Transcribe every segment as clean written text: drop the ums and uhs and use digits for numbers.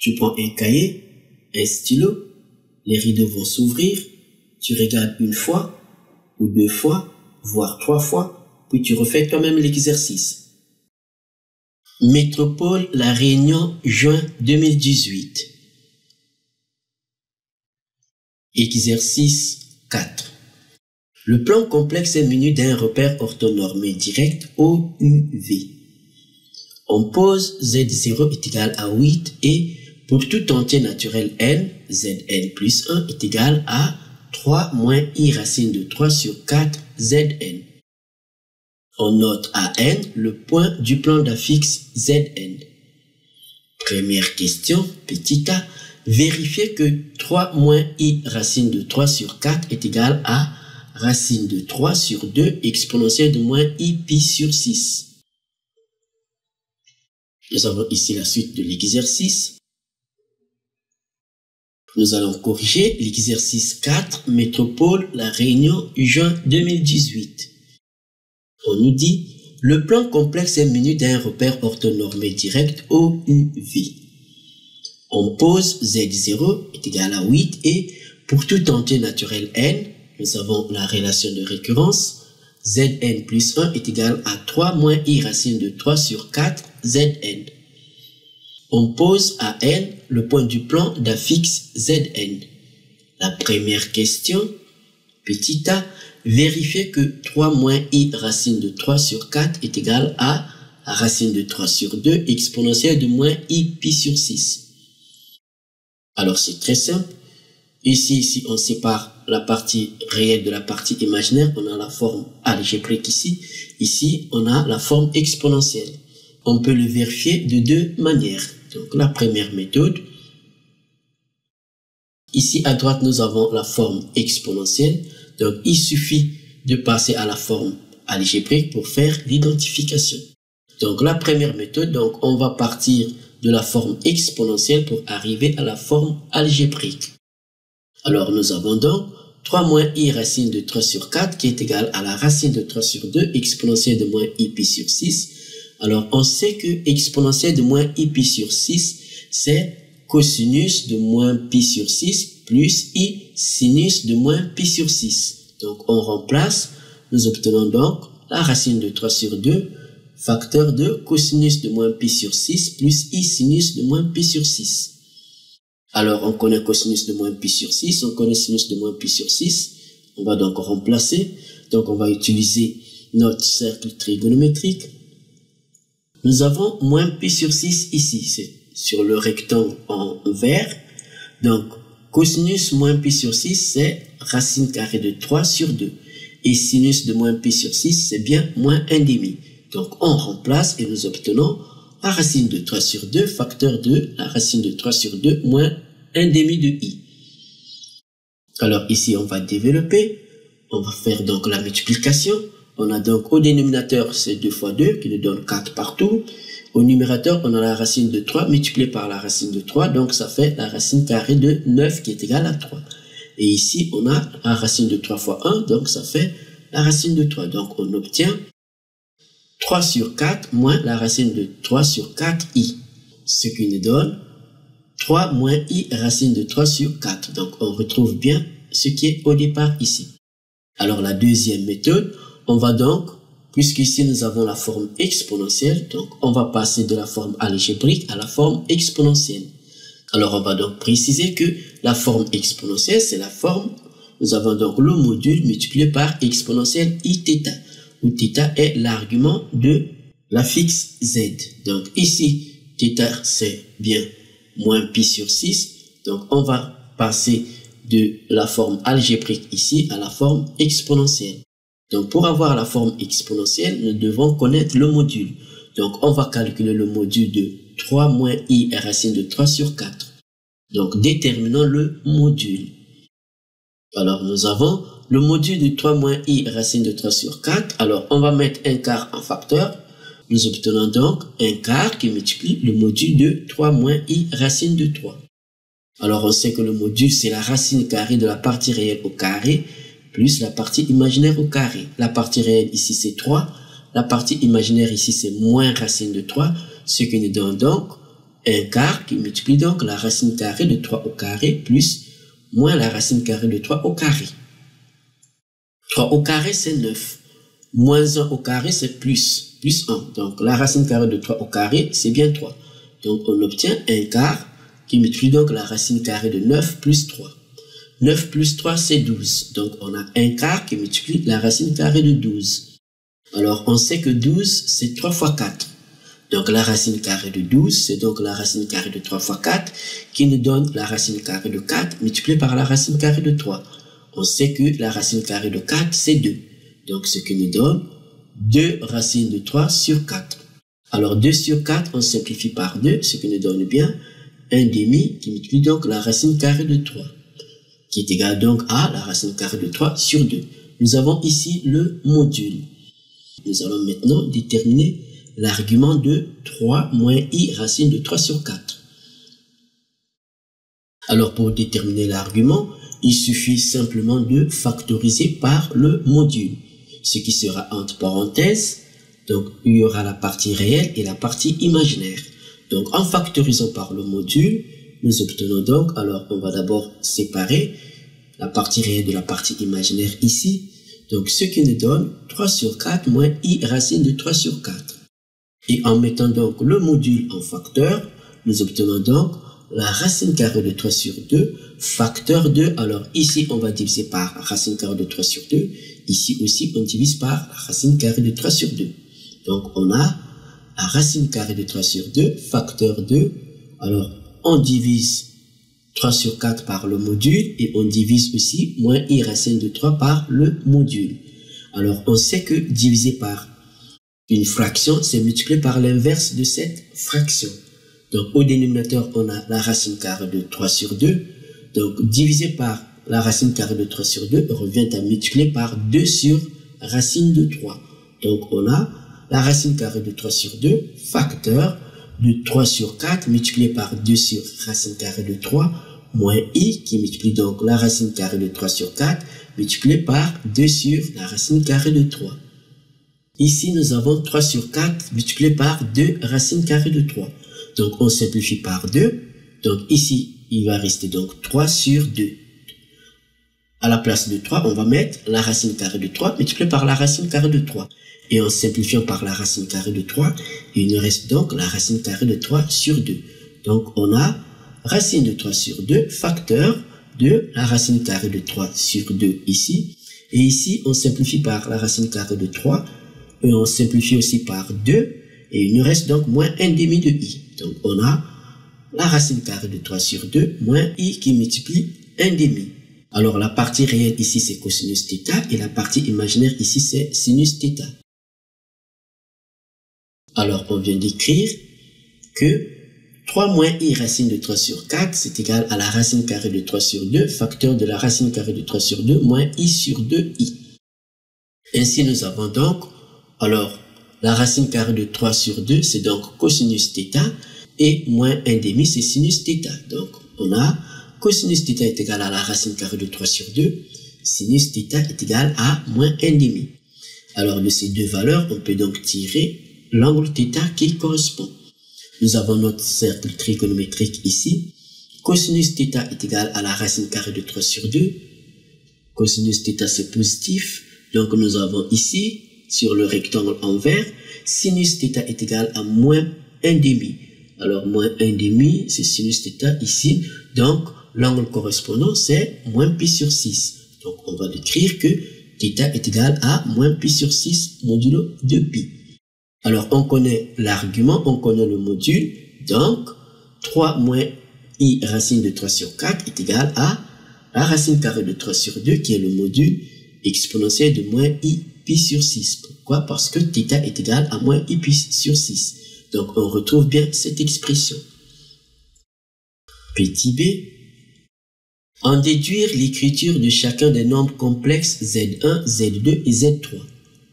Tu prends un cahier, un stylo, les rideaux vont s'ouvrir, tu regardes une fois, ou 2 fois, voire 3 fois, puis tu refais toi-même l'exercice. Métropole La Réunion, juin 2018. Exercice 4. Le plan complexe est muni d'un repère orthonormé direct OUV. On pose Z0 est égal à 8 et pour tout entier naturel n, Zn plus 1 est égal à 3 moins i racine de 3 sur 4 Zn. On note à n le point du plan d'affixe Zn. Première question, petit a, vérifiez que 3 moins i racine de 3 sur 4 est égal à racine de 3 sur 2 exponentielle de moins i pi sur 6. Nous avons ici la suite de l'exercice. Nous allons corriger l'exercice 4, Métropole La Réunion, juin 2018. On nous dit, le plan complexe est muni d'un repère orthonormé direct OUV. On pose Z0 est égal à 8 et pour tout entier naturel n, nous avons la relation de récurrence. Zn plus 1 est égal à 3 moins i racine de 3 sur 4 Zn. On pose à n le point du plan d'affixe Zn. La première question, petit a, vérifiez que 3 moins i racine de 3 sur 4 est égal à racine de 3 sur 2 exponentielle de moins i pi sur 6. Alors c'est très simple. Ici, si on sépare la partie réelle de la partie imaginaire, on a la forme algébrique ici. Ici, on a la forme exponentielle. On peut le vérifier de 2 manières. Donc la première méthode, ici à droite nous avons la forme exponentielle. Donc il suffit de passer à la forme algébrique pour faire l'identification. Donc la première méthode, donc on va partir de la forme exponentielle pour arriver à la forme algébrique. Alors nous avons donc 3 moins i racine de 3 sur 4 qui est égal à la racine de 3 sur 2 exponentielle de moins i pi sur 6. Alors on sait que exponentielle de moins i pi sur 6 c'est cosinus de moins pi sur 6 plus i sinus de moins pi sur 6. Donc on remplace, nous obtenons donc la racine de 3 sur 2 facteur de cosinus de moins pi sur 6 plus i sinus de moins pi sur 6. Alors, on connaît cosinus de moins pi sur 6, on connaît sinus de moins pi sur 6. On va donc remplacer. Donc, on va utiliser notre cercle trigonométrique. Nous avons moins pi sur 6 ici, c'est sur le rectangle en vert. Donc, cosinus moins pi sur 6, c'est racine carrée de 3 sur 2. Et sinus de moins pi sur 6, c'est bien moins 1 demi. Donc, on remplace et nous obtenons la racine de 3 sur 2, facteur de la racine de 3 sur 2 moins 1 demi de i. Alors ici, on va développer. On va faire donc la multiplication. On a donc au dénominateur, c'est 2 fois 2 qui nous donne 4 partout. Au numérateur, on a la racine de 3 multipliée par la racine de 3. Donc ça fait la racine carrée de 9 qui est égale à 3. Et ici, on a la racine de 3 fois 1. Donc ça fait la racine de 3. Donc on obtient 3 sur 4 moins la racine de 3 sur 4i, ce qui nous donne 3 moins i racine de 3 sur 4. Donc on retrouve bien ce qui est au départ ici. Alors la deuxième méthode, on va donc, puisqu'ici nous avons la forme exponentielle, donc on va passer de la forme algébrique à la forme exponentielle. Alors on va donc préciser que la forme exponentielle, c'est la forme, nous avons donc le module multiplié par exponentielle iθ, où θ est l'argument de l'affixe z. Donc ici, θ c'est bien moins pi sur 6. Donc on va passer de la forme algébrique ici à la forme exponentielle. Donc pour avoir la forme exponentielle, nous devons connaître le module. Donc on va calculer le module de 3 moins i racine de 3 sur 4. Donc déterminons le module. Alors nous avons le module de 3 moins i racine de 3 sur 4. Alors on va mettre un quart en facteur. Nous obtenons donc un quart qui multiplie le module de 3 moins i racine de 3. Alors on sait que le module c'est la racine carrée de la partie réelle au carré plus la partie imaginaire au carré. La partie réelle ici c'est 3. La partie imaginaire ici c'est moins racine de 3. Ce qui nous donne donc 1 quart qui multiplie donc la racine carrée de 3 au carré plus moins la racine carrée de 3 au carré. 3 au carré, c'est 9. Moins 1 au carré, c'est plus 1. Donc, la racine carrée de 3 au carré, c'est bien 3. Donc, on obtient 1 quart qui multiplie donc la racine carrée de 9 plus 3. 9 plus 3, c'est 12. Donc, on a 1 quart qui multiplie la racine carrée de 12. Alors, on sait que 12, c'est 3 fois 4. Donc, la racine carrée de 12, c'est donc la racine carrée de 3 fois 4 qui nous donne la racine carrée de 4 multipliée par la racine carrée de 3. On sait que la racine carrée de 4, c'est 2. Donc, ce qui nous donne 2 racines de 3 sur 4. Alors, 2 sur 4, on simplifie par 2, ce qui nous donne bien 1 demi qui multiplie donc la racine carrée de 3, qui est égal donc à la racine carrée de 3 sur 2. Nous avons ici le module. Nous allons maintenant déterminer l'argument de 3 moins i racine de 3 sur 4. Alors, pour déterminer l'argument, il suffit simplement de factoriser par le module, ce qui sera entre parenthèses. Donc, il y aura la partie réelle et la partie imaginaire. Donc, en factorisant par le module, nous obtenons donc, alors on va d'abord séparer la partie réelle de la partie imaginaire ici. Donc, ce qui nous donne 3 sur 4 moins i racine de 3 sur 4. Et en mettant donc le module en facteur, nous obtenons donc la racine carrée de 3 sur 2, facteur 2. Alors ici, on va diviser par racine carrée de 3 sur 2. Ici aussi, on divise par la racine carrée de 3 sur 2. Donc, on a la racine carrée de 3 sur 2, facteur 2. Alors, on divise 3 sur 4 par le module et on divise aussi moins i racine de 3 par le module. Alors, on sait que diviser par une fraction, c'est multiplié par l'inverse de cette fraction. Donc, au dénominateur, on a la racine carrée de 3 sur 2. Donc, divisé par la racine carrée de 3 sur 2 revient à multiplier par 2 sur racine de 3. Donc, on a la racine carrée de 3 sur 2, facteur de 3 sur 4 multiplié par 2 sur racine carrée de 3, moins i qui multiplie donc la racine carrée de 3 sur 4 multiplié par 2 sur la racine carrée de 3. Ici, nous avons 3 sur 4 multiplié par 2 racine carrée de 3. Donc, on simplifie par 2. Donc, ici, il va rester donc 3 sur 2. À la place de 3, on va mettre la racine carrée de 3 multiplié par la racine carrée de 3. Et en simplifiant par la racine carrée de 3, il nous reste donc la racine carrée de 3 sur 2. Donc, on a racine de 3 sur 2, facteur de la racine carrée de 3 sur 2 ici. Et ici, on simplifie par la racine carrée de 3. Et on simplifie aussi par 2. Et il nous reste donc moins 1 demi de i. Donc, on a la racine carrée de 3 sur 2 moins i qui multiplie 1 demi. Alors, la partie réelle ici, c'est cosinus θ. Et la partie imaginaire ici, c'est sinus θ. Alors, on vient d'écrire que 3 moins i racine de 3 sur 4, c'est égal à la racine carrée de 3 sur 2, facteur de la racine carrée de 3 sur 2, moins i sur 2i. Ainsi, nous avons donc, alors, la racine carrée de 3 sur 2, c'est donc cosinus θ, et moins 1 demi, c'est sinus θ. Donc, on a cosinus θ est égal à la racine carrée de 3 sur 2, sinus θ est égal à moins 1 demi. Alors, de ces deux valeurs, on peut donc tirer l'angle θ qui correspond. Nous avons notre cercle trigonométrique ici. Cosinus θ est égal à la racine carrée de 3 sur 2. Cosinus θ, c'est positif. Donc, nous avons ici, sur le rectangle en vert, sinus θ est égal à moins 1 demi. Alors, moins 1 demi, c'est sinus θ ici. Donc, l'angle correspondant, c'est moins pi sur 6. Donc, on va décrire que θ est égal à moins pi sur 6 modulo de pi. Alors, on connaît l'argument, on connaît le module. Donc, 3 moins i racine de 3 sur 4 est égal à la racine carrée de 3 sur 2, qui est le module exponentiel de moins i pi sur 6. Pourquoi? Parce que θ est égal à moins i pi sur 6. Donc, on retrouve bien cette expression. Petit b. En déduire l'écriture de chacun des nombres complexes Z1, Z2 et Z3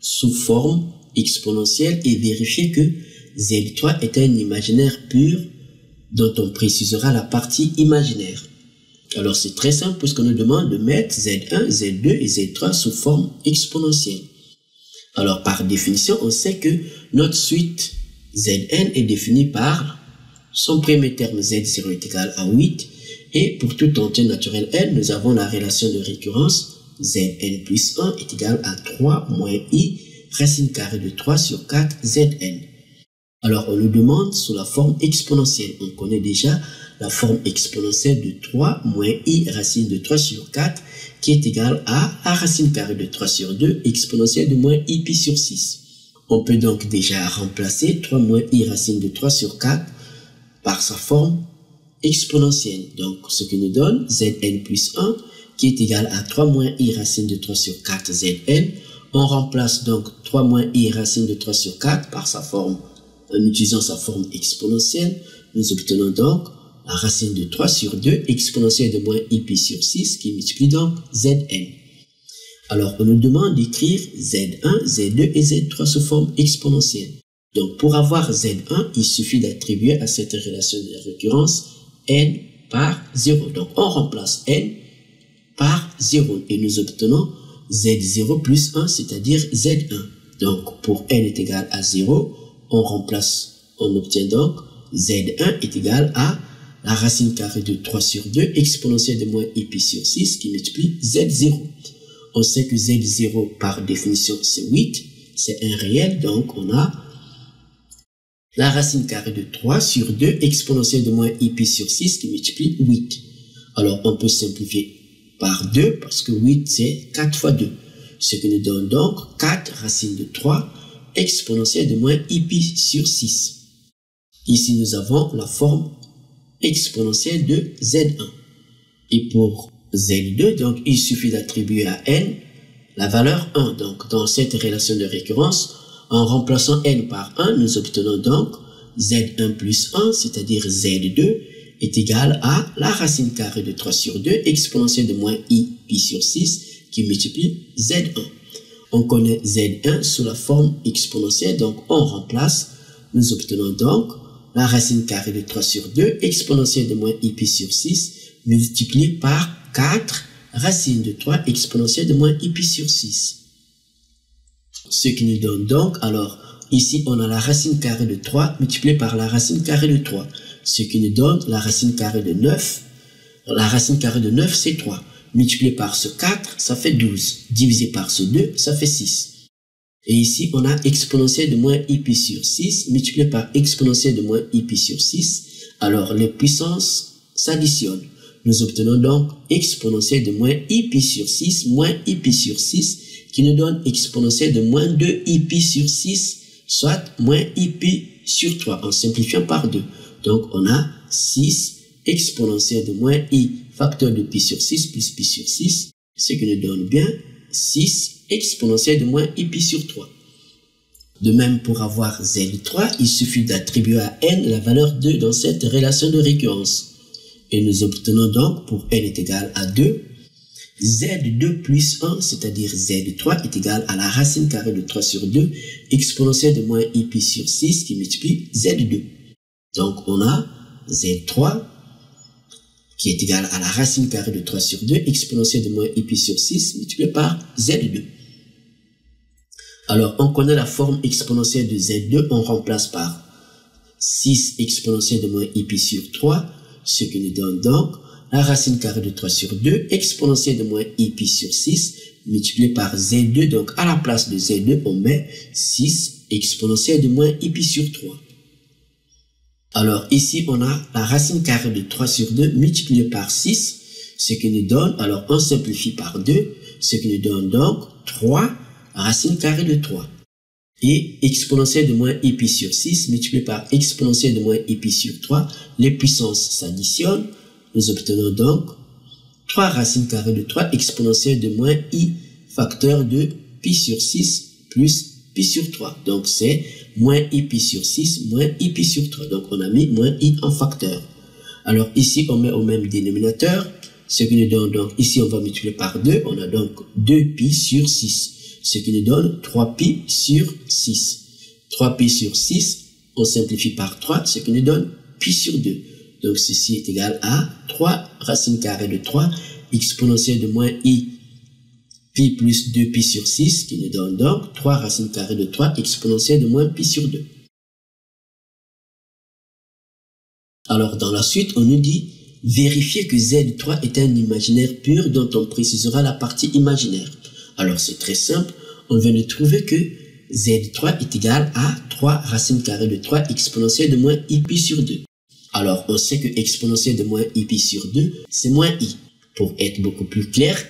sous forme exponentielle et vérifier que Z3 est un imaginaire pur dont on précisera la partie imaginaire. Alors c'est très simple puisqu'on nous demande de mettre Z1, Z2 et Z3 sous forme exponentielle. Alors par définition, on sait que notre suite Zn est définie par son premier terme z0 est égal à 8. Et pour toute entière naturelle n, nous avons la relation de récurrence zn plus 1 est égal à 3 moins i racine carrée de 3 sur 4 zn. Alors on nous demande sous la forme exponentielle. On connaît déjà la forme exponentielle de 3 moins i racine de 3 sur 4 qui est égale à a racine carrée de 3 sur 2 exponentielle de moins i pi sur 6. On peut donc déjà remplacer 3 moins i racine de 3 sur 4 par sa forme exponentielle. Donc ce qui nous donne zn plus 1 qui est égal à 3 moins i racine de 3 sur 4 zn. On remplace donc 3 moins i racine de 3 sur 4 par sa forme, en utilisant sa forme exponentielle. Nous obtenons donc la racine de 3 sur 2 exponentielle de moins i pi sur 6 qui multiplie donc zn. Alors on nous demande d'écrire z1, z2 et z3 sous forme exponentielle. Donc pour avoir z1, il suffit d'attribuer à cette relation de récurrence n par 0. Donc on remplace n par 0 et nous obtenons z0 plus 1, c'est-à-dire z1. Donc pour n est égal à 0, on obtient donc z1 est égal à la racine carrée de 3 sur 2 exponentielle de moins i pi sur 6 qui multiplie z0. On sait que z0 par définition c'est 8, c'est un réel, donc on a la racine carrée de 3 sur 2 exponentielle de moins i pi sur 6 qui multiplie 8. Alors on peut simplifier par 2 parce que 8 c'est 4 fois 2. Ce qui nous donne donc 4 racine de 3 exponentielle de moins i pi sur 6. Ici nous avons la forme exponentielle de z1. Et pour z2, donc il suffit d'attribuer à n la valeur 1. Donc dans cette relation de récurrence, en remplaçant n par 1, nous obtenons donc z1 plus 1, c'est-à-dire z2, est égal à la racine carrée de 3 sur 2 exponentielle de moins i pi sur 6 qui multiplie z1. On connaît z1 sous la forme exponentielle, donc on remplace, nous obtenons donc la racine carrée de 3 sur 2 exponentielle de moins i pi sur 6 multiplié par 4 racine de 3 exponentielle de moins i pi sur 6. Ce qui nous donne donc, alors ici on a la racine carrée de 3 multipliée par la racine carrée de 3. Ce qui nous donne la racine carrée de 9. La racine carrée de 9 c'est 3. Multiplié par ce 4, ça fait 12. Divisé par ce 2, ça fait 6. Et ici, on a exponentielle de moins i pi sur 6, multiplié par exponentielle de moins i pi sur 6. Alors, les puissances s'additionnent. Nous obtenons donc exponentielle de moins i pi sur 6, moins i pi sur 6, qui nous donne exponentielle de moins 2 i pi sur 6, soit moins i pi sur 3, en simplifiant par 2. Donc, on a 6 exponentielle de moins i facteur de pi sur 6 plus pi sur 6, ce qui nous donne bien 6 exponentielle de moins i pi sur 3. De même, pour avoir z3, il suffit d'attribuer à n la valeur 2 dans cette relation de récurrence. Et nous obtenons donc, pour n est égal à 2, z2 plus 1, c'est-à-dire z3 est égal à la racine carrée de 3 sur 2 exponentielle de moins i pi sur 6 qui multiplie z2. Donc on a z3 qui est égal à la racine carrée de 3 sur 2 exponentielle de moins i pi sur 6 multiplié par z2. Alors, on connaît la forme exponentielle de z2, on remplace par 6 exponentielle de moins i pi sur 3, ce qui nous donne donc la racine carrée de 3 sur 2 exponentielle de moins i pi sur 6 multiplié par z2. Donc, à la place de z2, on met 6 exponentielle de moins i pi sur 3. Alors, ici, on a la racine carrée de 3 sur 2 multiplié par 6, ce qui nous donne, alors on simplifie par 2, ce qui nous donne donc 3 racine carrée de 3. Et exponentielle de moins i pi sur 6 multiplié par exponentielle de moins i pi sur 3, les puissances s'additionnent. Nous obtenons donc 3 racine carrée de 3 exponentielle de moins i facteur de pi sur 6 plus pi sur 3. Donc c'est moins i pi sur 6 moins i pi sur 3. Donc on a mis moins i en facteur. Alors ici on met au même dénominateur, ce qui nous donne donc, ici on va multiplier par 2, on a donc 2 pi sur 6. Ce qui nous donne 3 pi sur 6. 3 pi sur 6, on simplifie par 3, ce qui nous donne pi sur 2. Donc ceci est égal à 3 racine carrée de 3 exponentielle de moins i pi plus 2 pi sur 6, qui nous donne donc 3 racine carrée de 3 exponentielle de moins pi sur 2. Alors dans la suite, on nous dit vérifier que Z3 est un imaginaire pur dont on précisera la partie imaginaire. Alors c'est très simple, on vient de trouver que Z3 est égal à 3 racine carrée de 3 exponentielle de moins I pi sur 2. Alors on sait que exponentielle de moins I pi sur 2, c'est moins I. Pour être beaucoup plus clair,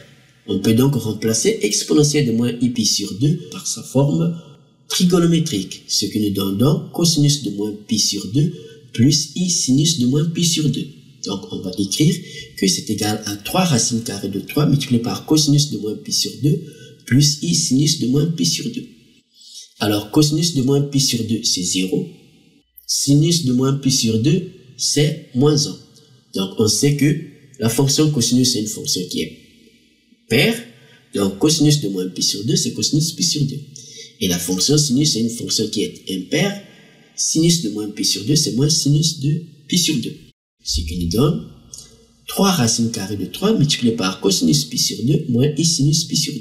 on peut donc remplacer exponentielle de moins I pi sur 2 par sa forme trigonométrique, ce qui nous donne donc cosinus de moins pi sur 2 plus I sinus de moins pi sur 2. Donc on va écrire que c'est égal à 3 racine carrée de 3 multiplié par cosinus de moins pi sur 2 plus I sinus de moins pi sur 2. Alors cosinus de moins pi sur 2 c'est 0. Sinus de moins pi sur 2 c'est moins 1. Donc on sait que la fonction cosinus est une fonction qui est paire. Donc cosinus de moins pi sur 2 c'est cosinus pi sur 2. Et la fonction sinus est une fonction qui est impaire. Sinus de moins pi sur 2 c'est moins sinus de pi sur 2. Ce qui nous donne 3 racine carrée de 3 multiplié par cosinus pi sur 2 moins I sinus pi sur 2.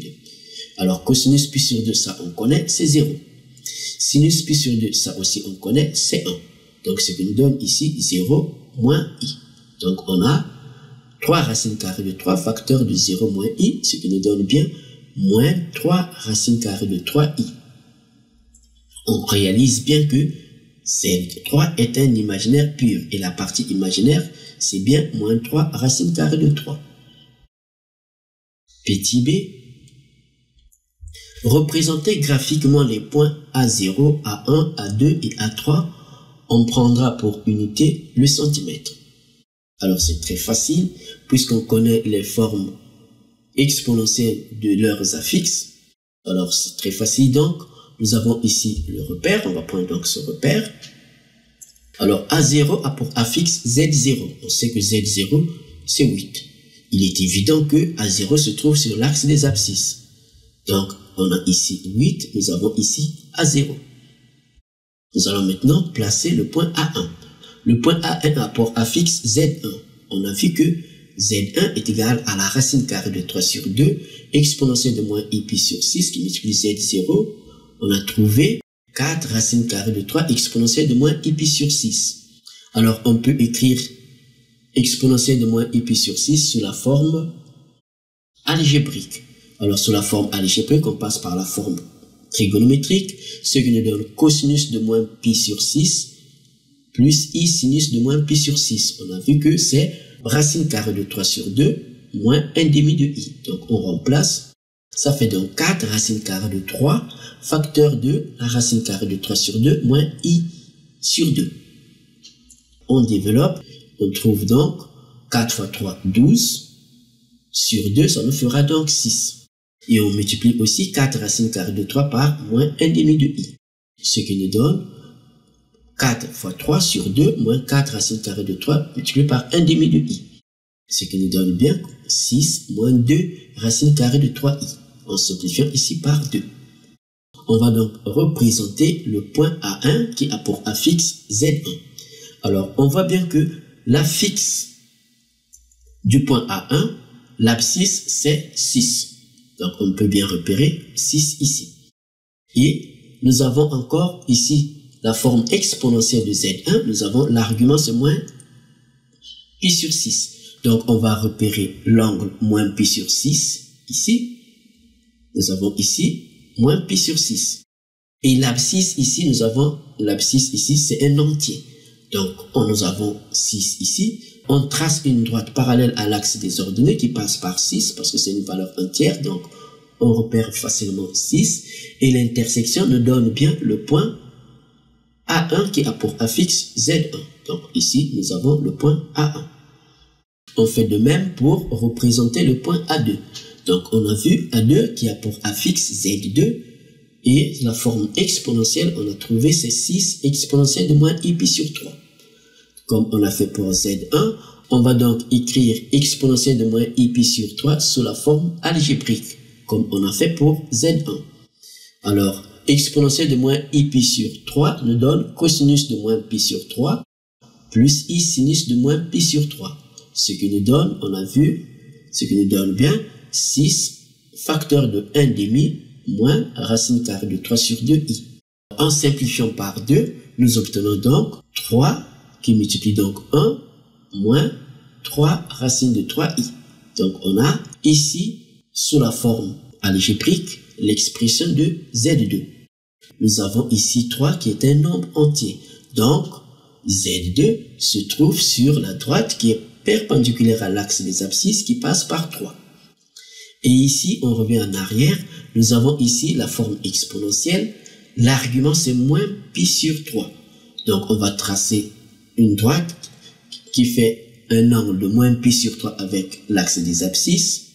Alors cosinus pi sur 2 ça on connaît c'est 0. Sinus pi sur 2 ça aussi on connaît c'est 1. Donc ce qui nous donne ici 0 moins I. Donc on a 3 racine carrée de 3 facteur de 0 moins I, ce qui nous donne bien moins 3 racine carrée de 3I. On réalise bien que Z3 est un imaginaire pur et la partie imaginaire c'est bien moins 3 racine carrée de 3. Petit b, représenter graphiquement les points A0, A1, A2 et A3, on prendra pour unité le centimètre. Alors c'est très facile puisqu'on connaît les formes exponentielles de leurs affixes. Alors c'est très facile donc, nous avons ici le repère, on va prendre donc ce repère. Alors A0 a pour affixe Z0, on sait que Z0 c'est 8. Il est évident que A0 se trouve sur l'axe des abscisses. Donc on a ici 8, nous avons ici A0. Nous allons maintenant placer le point A1. Le point A1 a pour affixe Z1. On a vu que Z1 est égal à la racine carrée de 3 sur 2, exponentielle de moins I pi sur 6 qui multiplie Z0. On a trouvé 4 racine carrée de 3 exponentielle de moins I pi sur 6. Alors on peut écrire exponentielle de moins I pi sur 6 sous la forme algébrique. Alors sous la forme algébrique, on passe par la forme trigonométrique, ce qui nous donne cosinus de moins pi sur 6 plus I sinus de moins pi sur 6. On a vu que c'est racine carrée de 3 sur 2 moins 1 demi de I. Donc on remplace, ça fait donc 4 racine carrée de 3 facteur de la racine carrée de 3 sur 2 moins I sur 2. On développe, on trouve donc 4 fois 3, 12 sur 2, ça nous fera donc 6. Et on multiplie aussi 4 racine carrée de 3 par moins 1 demi de I. Ce qui nous donne 4 fois 3 sur 2 moins 4 racine carrée de 3 multiplié par 1 demi de I. Ce qui nous donne bien 6 moins 2 racine carrée de 3I. En simplifiant ici par 2. On va donc représenter le point A1 qui a pour affixe Z1. Alors on voit bien que l'affixe du point A1, l'abscisse c'est 6. Donc on peut bien repérer 6 ici. Et nous avons encore ici la forme exponentielle de Z1. Nous avons l'argument c'est moins pi sur 6. Donc on va repérer l'angle moins pi sur 6 ici. Nous avons ici moins pi sur 6. Et l'abscisse ici, nous avons l'abscisse ici c'est un entier. Donc nous avons 6 ici. On trace une droite parallèle à l'axe des ordonnées qui passe par 6 parce que c'est une valeur entière. Donc, on repère facilement 6. Et l'intersection nous donne bien le point A1 qui a pour affixe Z1. Donc, ici, nous avons le point A1. On fait de même pour représenter le point A2. Donc, on a vu A2 qui a pour affixe Z2. Et la forme exponentielle, on a trouvé c'est 6 exponentielle de moins I pi sur 3. Comme on a fait pour Z1, on va donc écrire exponentielle de moins I pi sur 3 sous la forme algébrique, comme on a fait pour Z1. Alors, exponentielle de moins I pi sur 3 nous donne cosinus de moins pi sur 3 plus I sinus de moins pi sur 3. Ce qui nous donne, on a vu, ce qui nous donne bien 6 facteur de 1 demi moins racine carrée de 3 sur 2i. En simplifiant par 2, nous obtenons donc 3 qui multiplie donc 1 moins 3 racine de 3i. Donc on a ici, sous la forme algébrique, l'expression de Z2. Nous avons ici 3 qui est un nombre entier. Donc Z2 se trouve sur la droite qui est perpendiculaire à l'axe des abscisses qui passe par 3. Et ici, on revient en arrière, nous avons ici la forme exponentielle. L'argument, c'est moins pi sur 3. Donc, on va tracer une droite qui fait un angle de moins pi sur 3 avec l'axe des abscisses.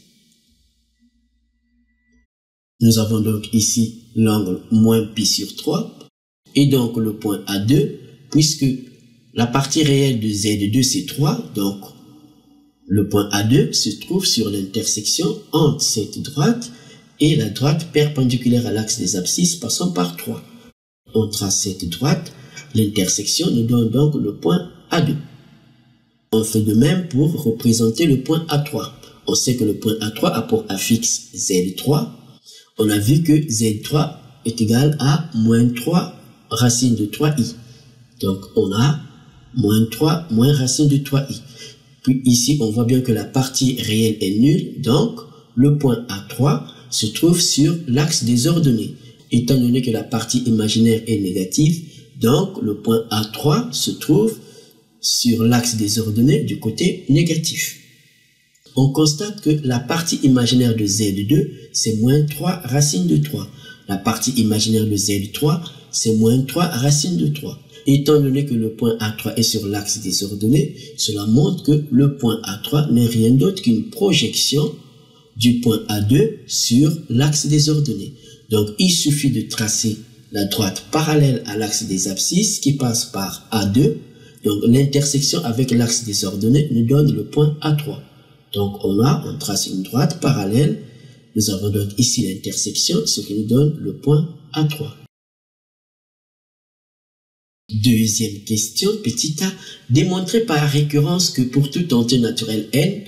Nous avons donc ici l'angle moins pi sur 3. Et donc, le point A2, puisque la partie réelle de Z2, c'est 3, donc le point A2 se trouve sur l'intersection entre cette droite et la droite perpendiculaire à l'axe des abscisses passant par 3. On trace cette droite, l'intersection nous donne donc le point A2. On fait de même pour représenter le point A3. On sait que le point A3 a pour affixe Z3. On a vu que Z3 est égal à moins 3 racine de 3i. Donc on a moins 3 moins racine de 3i. Puis ici, on voit bien que la partie réelle est nulle, donc le point A3 se trouve sur l'axe des ordonnées. Étant donné que la partie imaginaire est négative, donc le point A3 se trouve sur l'axe des ordonnées du côté négatif. On constate que la partie imaginaire de Z2, c'est moins 3 racine de 3. La partie imaginaire de Z3, c'est moins 3 racine de 3. Étant donné que le point A3 est sur l'axe des ordonnées, cela montre que le point A3 n'est rien d'autre qu'une projection du point A2 sur l'axe des ordonnées. Donc, il suffit de tracer la droite parallèle à l'axe des abscisses qui passe par A2. Donc, l'intersection avec l'axe des ordonnées nous donne le point A3. Donc, on trace une droite parallèle. Nous avons donc ici l'intersection, ce qui nous donne le point A3. Deuxième question, petit a, démontrer par récurrence que pour tout entier naturel n,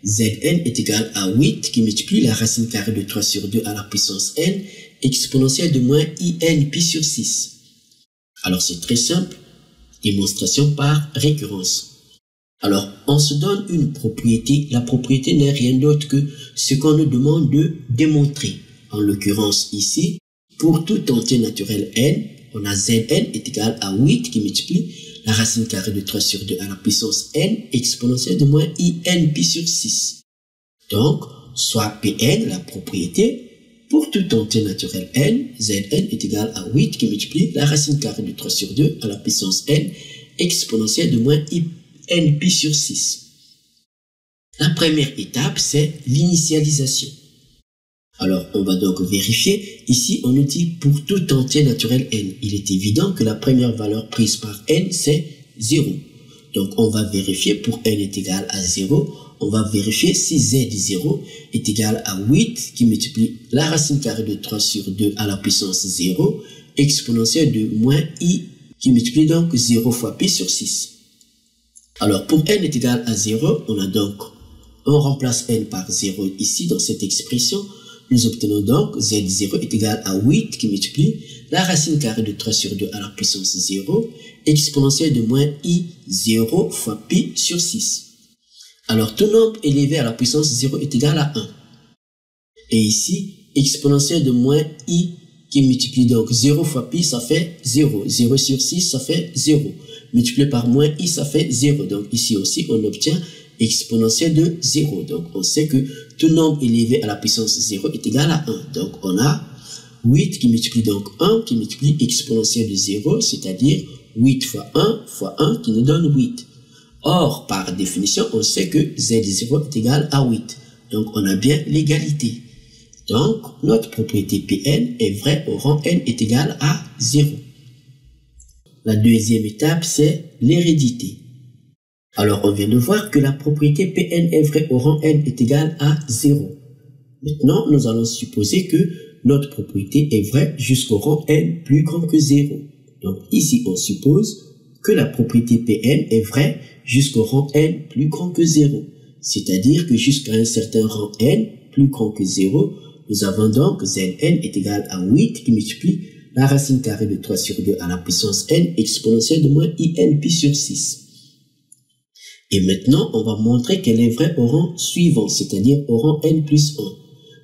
Zn est égal à 8 qui multiplie la racine carrée de 3 sur 2 à la puissance n exponentielle de moins in pi sur 6. Alors c'est très simple, démonstration par récurrence. Alors on se donne une propriété, la propriété n'est rien d'autre que ce qu'on nous demande de démontrer. En l'occurrence ici, pour tout entier naturel n, on a Zn est égal à 8 qui multiplie la racine carrée de 3 sur 2 à la puissance n exponentielle de moins in pi sur 6. Donc, soit Pn, la propriété, pour tout entier naturel n, Zn est égal à 8 qui multiplie la racine carrée de 3 sur 2 à la puissance n exponentielle de moins in pi sur 6. La première étape, c'est l'initialisation. Alors, on va donc vérifier. Ici, on nous dit pour tout entier naturel n. Il est évident que la première valeur prise par n, c'est 0. Donc, on va vérifier pour n est égal à 0. On va vérifier si z0 est égal à 8 qui multiplie la racine carrée de 3 sur 2 à la puissance 0 exponentielle de moins i qui multiplie donc 0 fois pi sur 6. Alors, pour n est égal à 0, on remplace n par 0 ici dans cette expression. Nous obtenons donc z0 est égal à 8 qui multiplie la racine carrée de 3 sur 2 à la puissance 0 exponentielle de moins i0 fois pi sur 6. Alors tout nombre élevé à la puissance 0 est égal à 1. Et ici, exponentielle de moins i qui multiplie donc 0 fois pi, ça fait 0. 0 sur 6, ça fait 0. Multiplié par moins i, ça fait 0. Donc ici aussi, on obtient exponentielle de 0. Donc on sait que tout nombre élevé à la puissance 0 est égal à 1. Donc on a 8 qui multiplie donc 1 qui multiplie exponentielle de 0, c'est-à-dire 8 fois 1 qui nous donne 8. Or, par définition, on sait que z0 est égal à 8. Donc on a bien l'égalité. Donc notre propriété Pn est vraie au rang n est égal à 0. La deuxième étape, c'est l'hérédité. Alors, on vient de voir que la propriété Pn est vraie au rang n est égal à 0. Maintenant, nous allons supposer que notre propriété est vraie jusqu'au rang n plus grand que 0. Donc, ici, on suppose que la propriété Pn est vraie jusqu'au rang n plus grand que 0. C'est-à-dire que jusqu'à un certain rang n plus grand que 0, nous avons donc Zn est égal à 8 qui multiplie la racine carrée de 3 sur 2 à la puissance n exponentielle de moins in pi sur 6. Et maintenant, on va montrer qu'elle est vraie au rang suivant, c'est-à-dire au rang n plus 1.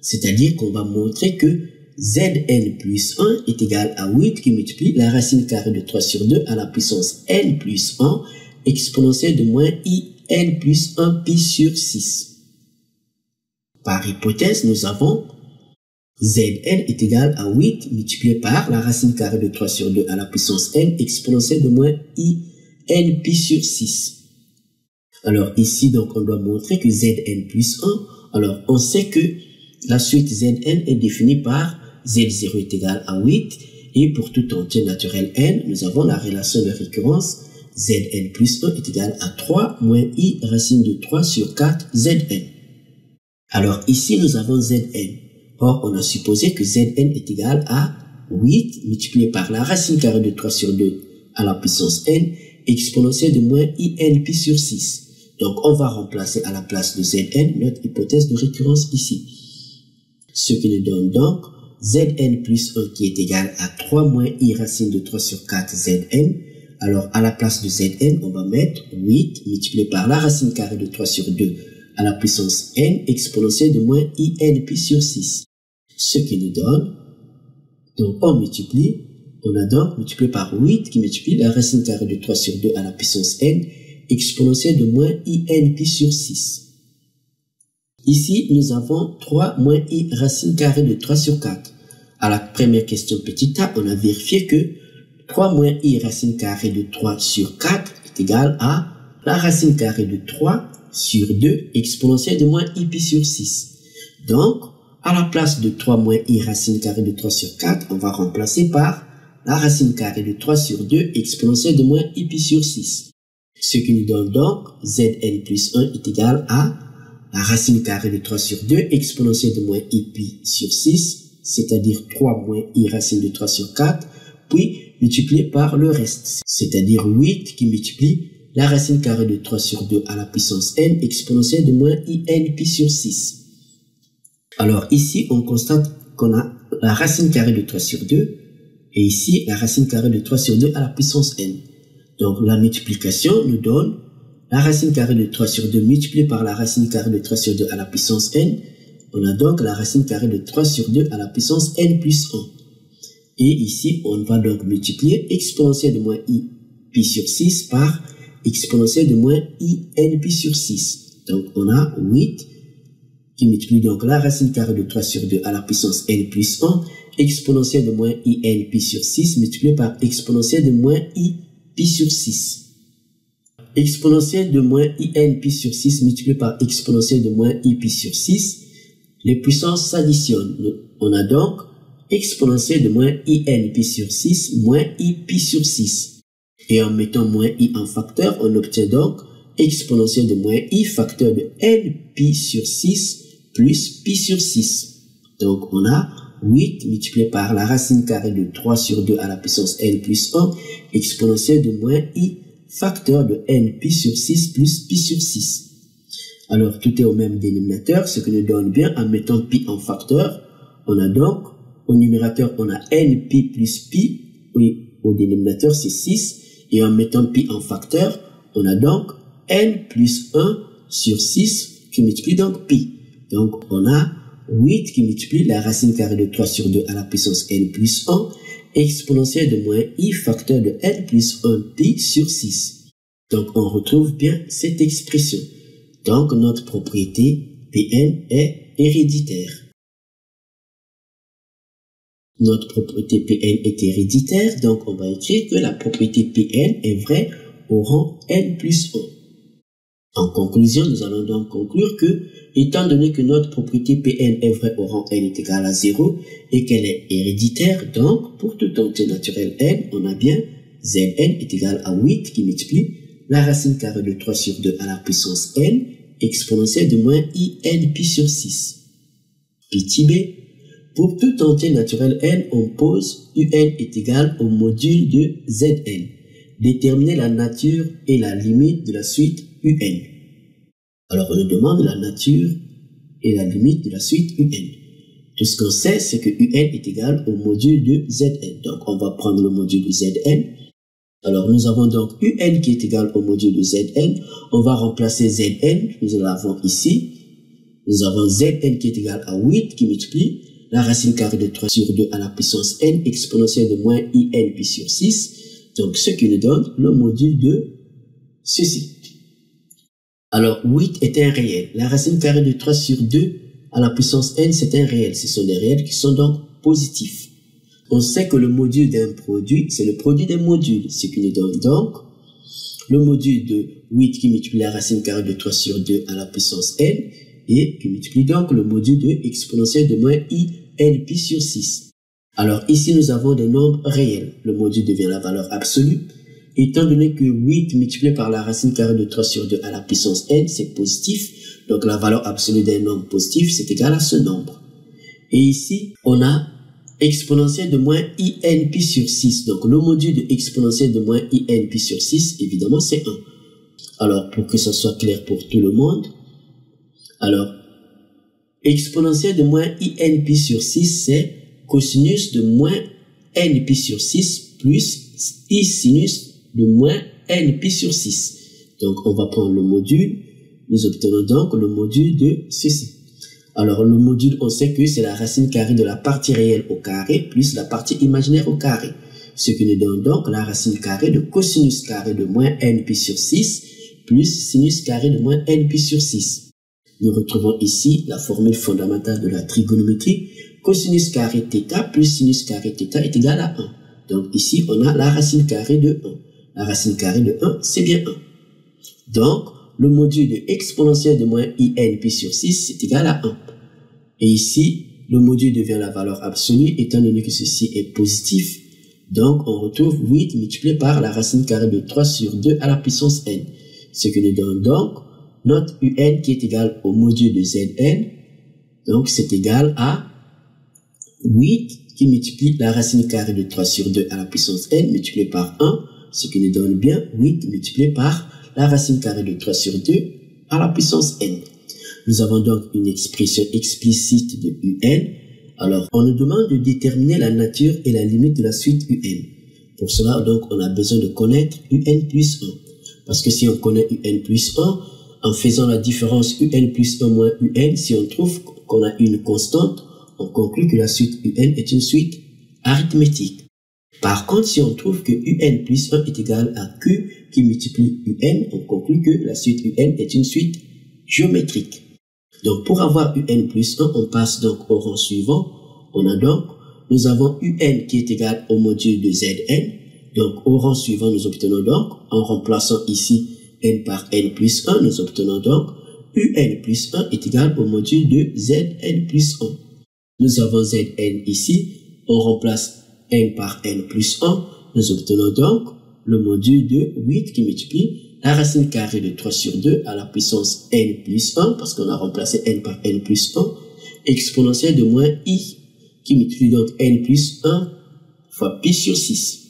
C'est-à-dire qu'on va montrer que Zn plus 1 est égal à 8 qui multiplie la racine carrée de 3 sur 2 à la puissance n plus 1 exponentielle de moins in plus 1 pi sur 6. Par hypothèse, nous avons Zn est égal à 8 multiplié par la racine carrée de 3 sur 2 à la puissance n exponentielle de moins in pi sur 6. Alors ici, donc, on doit montrer que Zn plus 1, alors on sait que la suite Zn est définie par Z0 est égal à 8, et pour tout entier naturel n, nous avons la relation de récurrence Zn plus 1 est égal à 3 moins i racine de 3 sur 4 Zn. Alors ici, nous avons Zn. Or, on a supposé que Zn est égal à 8 multiplié par la racine carrée de 3 sur 2 à la puissance n exponentielle de moins in pi sur 6. Donc, on va remplacer à la place de Zn notre hypothèse de récurrence ici. Ce qui nous donne donc Zn plus 1 qui est égal à 3 moins i racine de 3 sur 4 Zn. Alors, à la place de Zn, on va mettre 8 multiplié par la racine carrée de 3 sur 2 à la puissance n exponentielle de moins in pi sur 6. Ce qui nous donne, donc on multiplie, on a donc multiplié par 8 qui multiplie la racine carrée de 3 sur 2 à la puissance n exponentielle de moins in pi sur 6. Ici, nous avons 3 moins i racine carrée de 3 sur 4. À la première question petit a, on a vérifié que 3 moins i racine carrée de 3 sur 4 est égal à la racine carrée de 3 sur 2 exponentielle de moins i pi sur 6. Donc, à la place de 3 moins i racine carrée de 3 sur 4, on va remplacer par la racine carrée de 3 sur 2 exponentielle de moins i pi sur 6. Ce qui nous donne donc Zn plus 1 est égal à la racine carrée de 3 sur 2 exponentielle de moins i pi sur 6, c'est-à-dire 3 moins i racine de 3 sur 4, puis multiplié par le reste, c'est-à-dire 8 qui multiplie la racine carrée de 3 sur 2 à la puissance n exponentielle de moins in pi sur 6. Alors ici, on constate qu'on a la racine carrée de 3 sur 2, et ici, la racine carrée de 3 sur 2 à la puissance n. Donc la multiplication nous donne la racine carrée de 3 sur 2 multipliée par la racine carrée de 3 sur 2 à la puissance n. On a donc la racine carrée de 3 sur 2 à la puissance n plus 1. Et ici, on va donc multiplier exponentielle de moins i pi sur 6 par exponentielle de moins in pi sur 6. Donc on a 8 qui multiplie donc la racine carrée de 3 sur 2 à la puissance n plus 1, exponentielle de moins in pi sur 6 multiplié par exponentielle de moins i pi sur 6. Exponentielle de moins in pi sur 6 multiplié par exponentielle de moins i pi sur 6, les puissances s'additionnent. On a donc exponentielle de moins in pi sur 6 moins i pi sur 6. Et en mettant moins i en facteur, on obtient donc exponentielle de moins i facteur de n pi sur 6 plus pi sur 6. Donc on a 8 multiplié par la racine carrée de 3 sur 2 à la puissance n plus 1, exponentielle de moins i facteur de n pi sur 6 plus pi sur 6. Alors tout est au même dénominateur, ce qui nous donne bien en mettant pi en facteur. On a donc, au numérateur, on a n pi plus pi, oui, au dénominateur c'est 6, et en mettant pi en facteur, on a donc n plus 1 sur 6 qui multiplie donc pi. Donc on a 8 qui multiplie la racine carrée de 3 sur 2 à la puissance n plus 1, exponentielle de moins i facteur de n plus 1 pi sur 6. Donc on retrouve bien cette expression. Donc notre propriété Pn est héréditaire. Notre propriété Pn est héréditaire, donc on va écrire que la propriété Pn est vraie au rang n plus 1. En conclusion, nous allons donc conclure que, étant donné que notre propriété Pn est vraie au rang n est égal à 0 et qu'elle est héréditaire, donc pour tout entier naturel n, on a bien Zn est égal à 8 qui multiplie la racine carrée de 3 sur 2 à la puissance n exponentielle de moins in pi sur 6. Petit b, pour tout entier naturel n, on pose un est égal au module de Zn. Déterminer la nature et la limite de la suite un. Alors on nous demande la nature et la limite de la suite un. Tout ce qu'on sait, c'est que UN est égal au module de Zn. Donc, on va prendre le module de Zn. Alors, nous avons donc UN qui est égal au module de Zn. On va remplacer Zn, nous l'avons ici. Nous avons Zn qui est égal à 8 qui multiplie la racine carrée de 3 sur 2 à la puissance n exponentielle de moins IN pi sur 6. Donc, ce qui nous donne le module de ceci. Alors, 8 est un réel. La racine carrée de 3 sur 2 à la puissance n, c'est un réel. Ce sont des réels qui sont donc positifs. On sait que le module d'un produit, c'est le produit des modules. Ce qui nous donne donc le module de 8 qui multiplie la racine carrée de 3 sur 2 à la puissance n et qui multiplie donc le module de exponentielle de moins IN pi sur 6. Alors ici, nous avons des nombres réels. Le module devient la valeur absolue. Étant donné que 8 multiplié par la racine carrée de 3 sur 2 à la puissance n, c'est positif. Donc la valeur absolue d'un nombre positif, c'est égal à ce nombre. Et ici, on a exponentielle de moins IN pi sur 6. Donc le module de exponentielle de moins IN pi sur 6, évidemment, c'est 1. Alors pour que ça soit clair pour tout le monde, alors exponentielle de moins IN pi sur 6, c'est cosinus de moins n pi sur 6 plus I sinus de moins n pi sur 6. Donc, on va prendre le module. Nous obtenons donc le module de ceci. Alors, le module, on sait que c'est la racine carrée de la partie réelle au carré plus la partie imaginaire au carré. Ce qui nous donne donc la racine carrée de cosinus carré de moins n pi sur 6 plus sinus carré de moins n pi sur 6. Nous retrouvons ici la formule fondamentale de la trigonométrie. Cosinus carré θ plus sinus carré θ est égal à 1. Donc ici, on a la racine carrée de 1. La racine carrée de 1, c'est bien 1. Donc, le module de exponentielle de moins IN pi sur 6, c'est égal à 1. Et ici, le module devient la valeur absolue, étant donné que ceci est positif. Donc, on retrouve 8 multiplié par la racine carrée de 3 sur 2 à la puissance n. Ce qui nous donne donc notre UN qui est égal au module de Zn. Donc, c'est égal à 8 qui multiplie la racine carrée de 3 sur 2 à la puissance n multiplié par 1, ce qui nous donne bien 8 multiplié par la racine carrée de 3 sur 2 à la puissance n. Nous avons donc une expression explicite de UN. Alors, on nous demande de déterminer la nature et la limite de la suite UN. Pour cela, donc, on a besoin de connaître UN plus 1. Parce que si on connaît UN plus 1, en faisant la différence UN plus 1 moins UN, si on trouve qu'on a une constante, on conclut que la suite UN est une suite arithmétique. Par contre, si on trouve que UN plus 1 est égal à Q qui multiplie UN, on conclut que la suite UN est une suite géométrique. Donc, pour avoir UN plus 1, on passe donc au rang suivant. Nous avons UN qui est égal au module de Zn. Donc, au rang suivant, nous obtenons donc, en remplaçant ici n par n plus 1, nous obtenons donc UN plus 1 est égal au module de Zn plus 1. Nous avons Zn ici, on remplace n par n plus 1, nous obtenons donc le module de 8 qui multiplie la racine carrée de 3 sur 2 à la puissance n plus 1, parce qu'on a remplacé n par n plus 1, exponentielle de moins i, qui multiplie donc n plus 1 fois pi sur 6.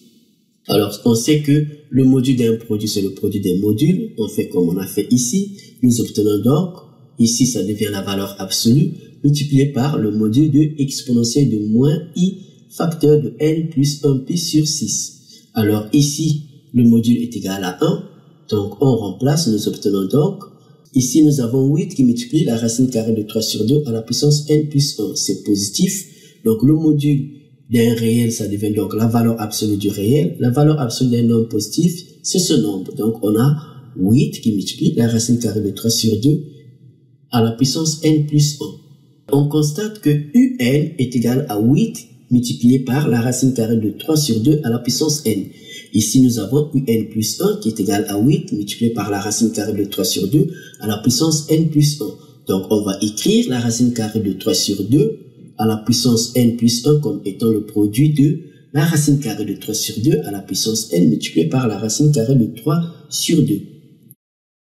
Alors, on sait que le module d'un produit, c'est le produit des modules. On fait comme on a fait ici. Nous obtenons donc, ici, ça devient la valeur absolue, multiplié par le module de exponentielle de moins i facteur de n plus 1 pi sur 6. Alors ici, le module est égal à 1. Donc on remplace, nous obtenons donc, ici nous avons 8 qui multiplie la racine carrée de 3 sur 2 à la puissance n plus 1. C'est positif. Donc le module d'un réel, ça devient donc la valeur absolue du réel. La valeur absolue d'un nombre positif, c'est ce nombre. Donc on a 8 qui multiplie la racine carrée de 3 sur 2 à la puissance n plus 1. On constate que UN est égal à 8 multiplié par la racine carrée de 3 sur 2 à la puissance n. Ici, nous avons UN plus 1 qui est égal à 8 multiplié par la racine carrée de 3 sur 2 à la puissance n plus 1. Donc, on va écrire la racine carrée de 3 sur 2 à la puissance n plus 1 comme étant le produit de la racine carrée de 3 sur 2 à la puissance n multiplié par la racine carrée de 3 sur 2.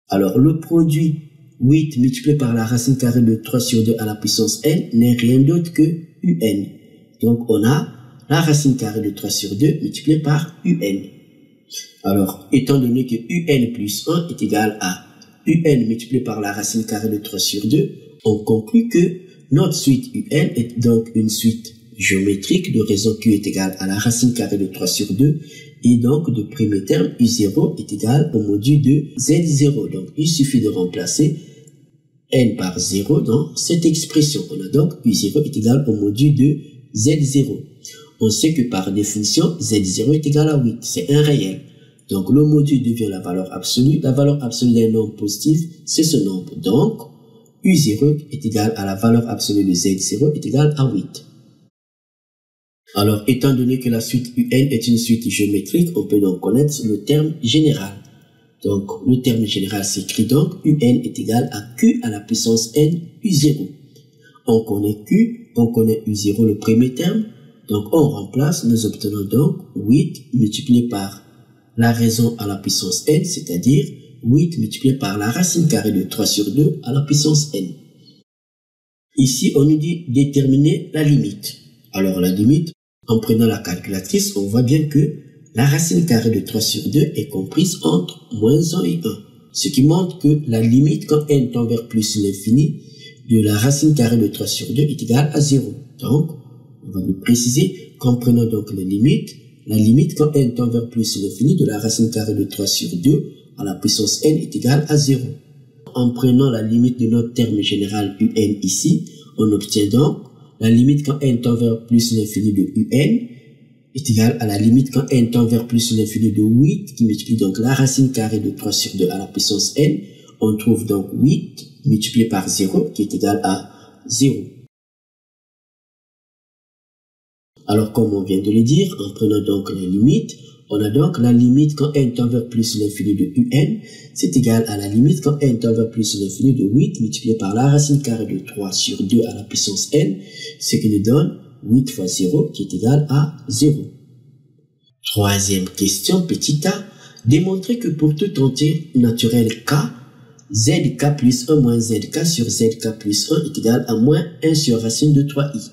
Alors, le produit 8 multiplié par la racine carrée de 3 sur 2 à la puissance n n'est rien d'autre que UN. Donc, on a la racine carrée de 3 sur 2 multiplié par UN. Alors, étant donné que UN plus 1 est égal à UN multiplié par la racine carrée de 3 sur 2, on conclut que Notre suite UN est donc une suite géométrique de raison Q est égal à la racine carrée de 3 sur 2 et donc de premier terme U0 est égal au module de Z0. Donc il suffit de remplacer N par 0 dans cette expression. On a donc U0 est égal au module de Z0. On sait que par définition Z0 est égal à 8, c'est un réel. Donc le module devient la valeur absolue. La valeur absolue d'un nombre positif, c'est ce nombre. Donc U0 est égal à la valeur absolue de Z0 est égal à 8. Alors, étant donné que la suite UN est une suite géométrique, on peut donc connaître le terme général. Donc, le terme général s'écrit donc UN est égal à Q à la puissance N U0. On connaît Q, on connaît U0 le premier terme. Donc, on remplace, nous obtenons donc 8 multiplié par la raison à la puissance N, c'est-à-dire 8 multiplié par la racine carrée de 3 sur 2 à la puissance N. Ici, on nous dit déterminer la limite. Alors, la limite, en prenant la calculatrice, on voit bien que la racine carrée de 3 sur 2 est comprise entre moins 1 et 1. Ce qui montre que la limite quand n tend vers plus l'infini de la racine carrée de 3 sur 2 est égale à 0. Donc, on va le préciser qu'en prenant donc la limite quand n tend vers plus l'infini de la racine carrée de 3 sur 2 à la puissance n est égale à 0. En prenant la limite de notre terme général un ici, on obtient donc la limite quand n tend vers plus l'infini de un est égale à la limite quand n tend vers plus l'infini de 8 qui multiplie donc la racine carrée de 3 sur 2 à la puissance n. On trouve donc 8 multiplié par 0 qui est égal à 0. Alors comme on vient de le dire, en prenant donc la limite, on a donc la limite quand n tend vers plus l'infini de un, c'est égal à la limite quand n tend vers plus l'infini de 8 multiplié par la racine carrée de 3 sur 2 à la puissance n, ce qui nous donne 8 fois 0 qui est égal à 0. Troisième question, petit a, démontrer que pour tout entier naturel k, zk plus 1 moins zk sur zk plus 1 est égal à moins 1 sur racine de 3i.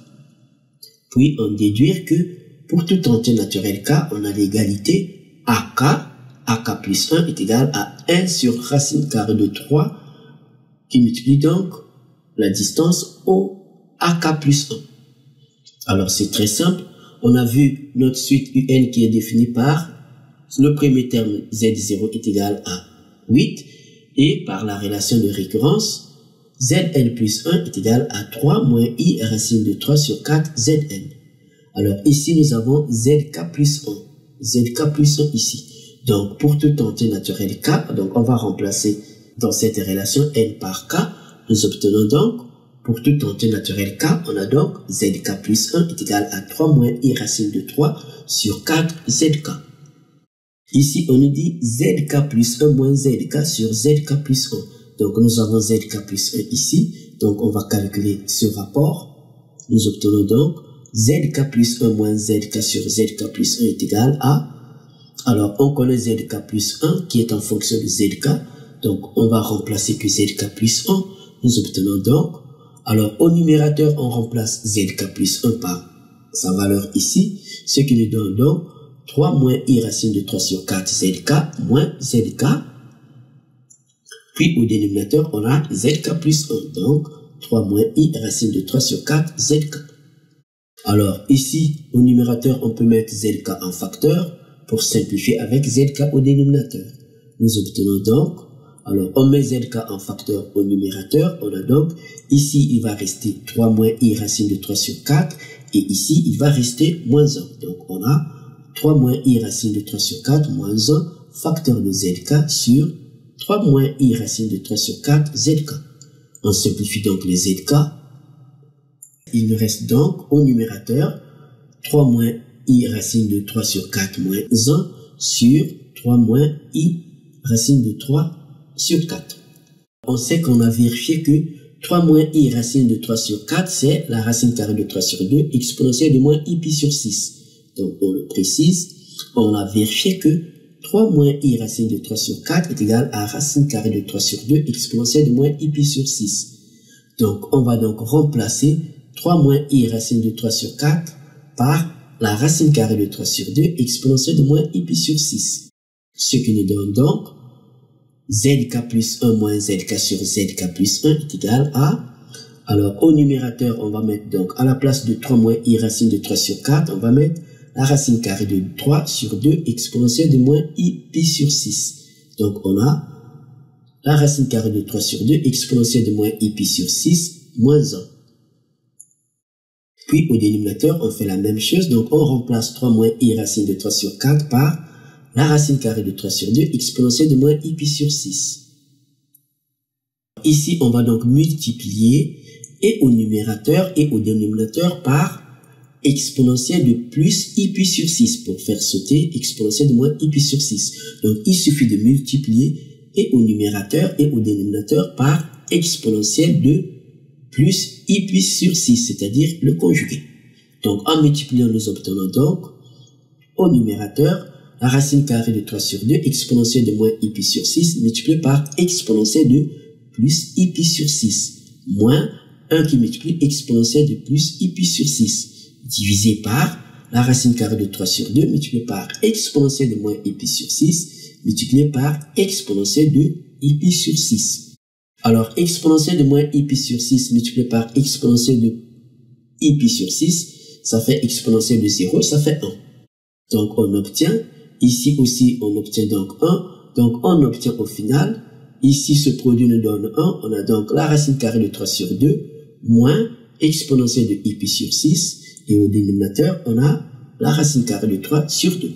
Puis on déduire que pour tout entier naturel k, on a l'égalité ak plus 1 est égal à 1 sur racine carrée de 3 qui multiplie donc la distance au ak plus 1. Alors c'est très simple, on a vu notre suite UN qui est définie par le premier terme Z0 est égal à 8 et par la relation de récurrence Zn plus 1 est égal à 3 moins i racine de 3 sur 4 Zn. Alors ici nous avons Zk plus 1, Zk plus 1 ici. Donc pour tout entier naturel k, donc on va remplacer dans cette relation n par k, nous obtenons donc pour tout entier naturel k, on a donc Zk plus 1 est égal à 3 moins i racine de 3 sur 4 Zk. Ici, on nous dit Zk plus 1 moins Zk sur Zk plus 1. Donc, nous avons Zk plus 1 ici. Donc, on va calculer ce rapport. Nous obtenons donc Zk plus 1 moins Zk sur Zk plus 1 est égal à... Alors, on connaît Zk plus 1 qui est en fonction de Zk. Donc, on va remplacer que Zk plus 1. Nous obtenons donc... Alors, au numérateur, on remplace Zk plus 1 par sa valeur ici, ce qui nous donne donc 3 moins i racine de 3 sur 4 Zk moins Zk. Puis, au dénominateur, on a Zk plus 1, donc 3 moins i racine de 3 sur 4 Zk. Alors, ici, au numérateur, on peut mettre Zk en facteur pour simplifier avec Zk au dénominateur. Nous obtenons donc... Alors, on met Zk en facteur au numérateur. On a donc, ici, il va rester 3 moins i racine de 3 sur 4. Et ici, il va rester moins 1. Donc, on a 3 moins i racine de 3 sur 4 moins 1 facteur de Zk sur 3 moins i racine de 3 sur 4 Zk. On simplifie donc les Zk. Il nous reste donc au numérateur 3 moins i racine de 3 sur 4 moins 1 sur 3 moins i racine de 3 sur 4. On sait qu'on a vérifié que 3 moins i racine de 3 sur 4, c'est la racine carrée de 3 sur 2 exponentielle de moins i pi sur 6. Donc, on le précise, on a vérifié que 3 moins i racine de 3 sur 4 est égal à racine carrée de 3 sur 2 exponentielle de moins i pi sur 6. Donc, on va donc remplacer 3 moins i racine de 3 sur 4 par la racine carrée de 3 sur 2 exponentielle de moins i pi sur 6. Ce qui nous donne donc Zk plus 1 moins Zk sur Zk plus 1 est égal à Alors, au numérateur, on va mettre donc à la place de 3 moins i racine de 3 sur 4, on va mettre la racine carrée de 3 sur 2 exponentielle de moins i pi sur 6. Donc, on a la racine carrée de 3 sur 2 exponentielle de moins i pi sur 6 moins 1. Puis, au dénominateur, on fait la même chose. Donc, on remplace 3 moins i racine de 3 sur 4 par la racine carrée de 3 sur 2 exponentielle de moins i pi sur 6. Ici, on va donc multiplier et au numérateur et au dénominateur par exponentielle de plus i pi sur 6 pour faire sauter exponentielle de moins i pi sur 6. Donc, il suffit de multiplier et au numérateur et au dénominateur par exponentielle de plus i pi sur 6, c'est-à-dire le conjugué. Donc, en multipliant, nous obtenons donc au numérateur la racine carrée de 3 sur 2 exponentielle de moins i pi sur 6 multiplié par exponentielle de plus i pi sur 6 moins 1 qui multiplie exponentielle de plus i pi sur 6 divisé par la racine carrée de 3 sur 2 multiplié par exponentielle de moins i pi sur 6 multiplié par exponentielle de i pi sur 6. Alors, exponentielle de moins i pi sur 6 multiplié par exponentielle de i pi sur 6, ça fait exponentielle de 0, ça fait 1. Donc, on obtient, ici aussi, on obtient donc 1. Donc, on obtient au final, ici, ce produit nous donne 1. On a donc la racine carrée de 3 sur 2 moins exponentielle de i pi sur 6. Et au dénominateur, on a la racine carrée de 3 sur 2.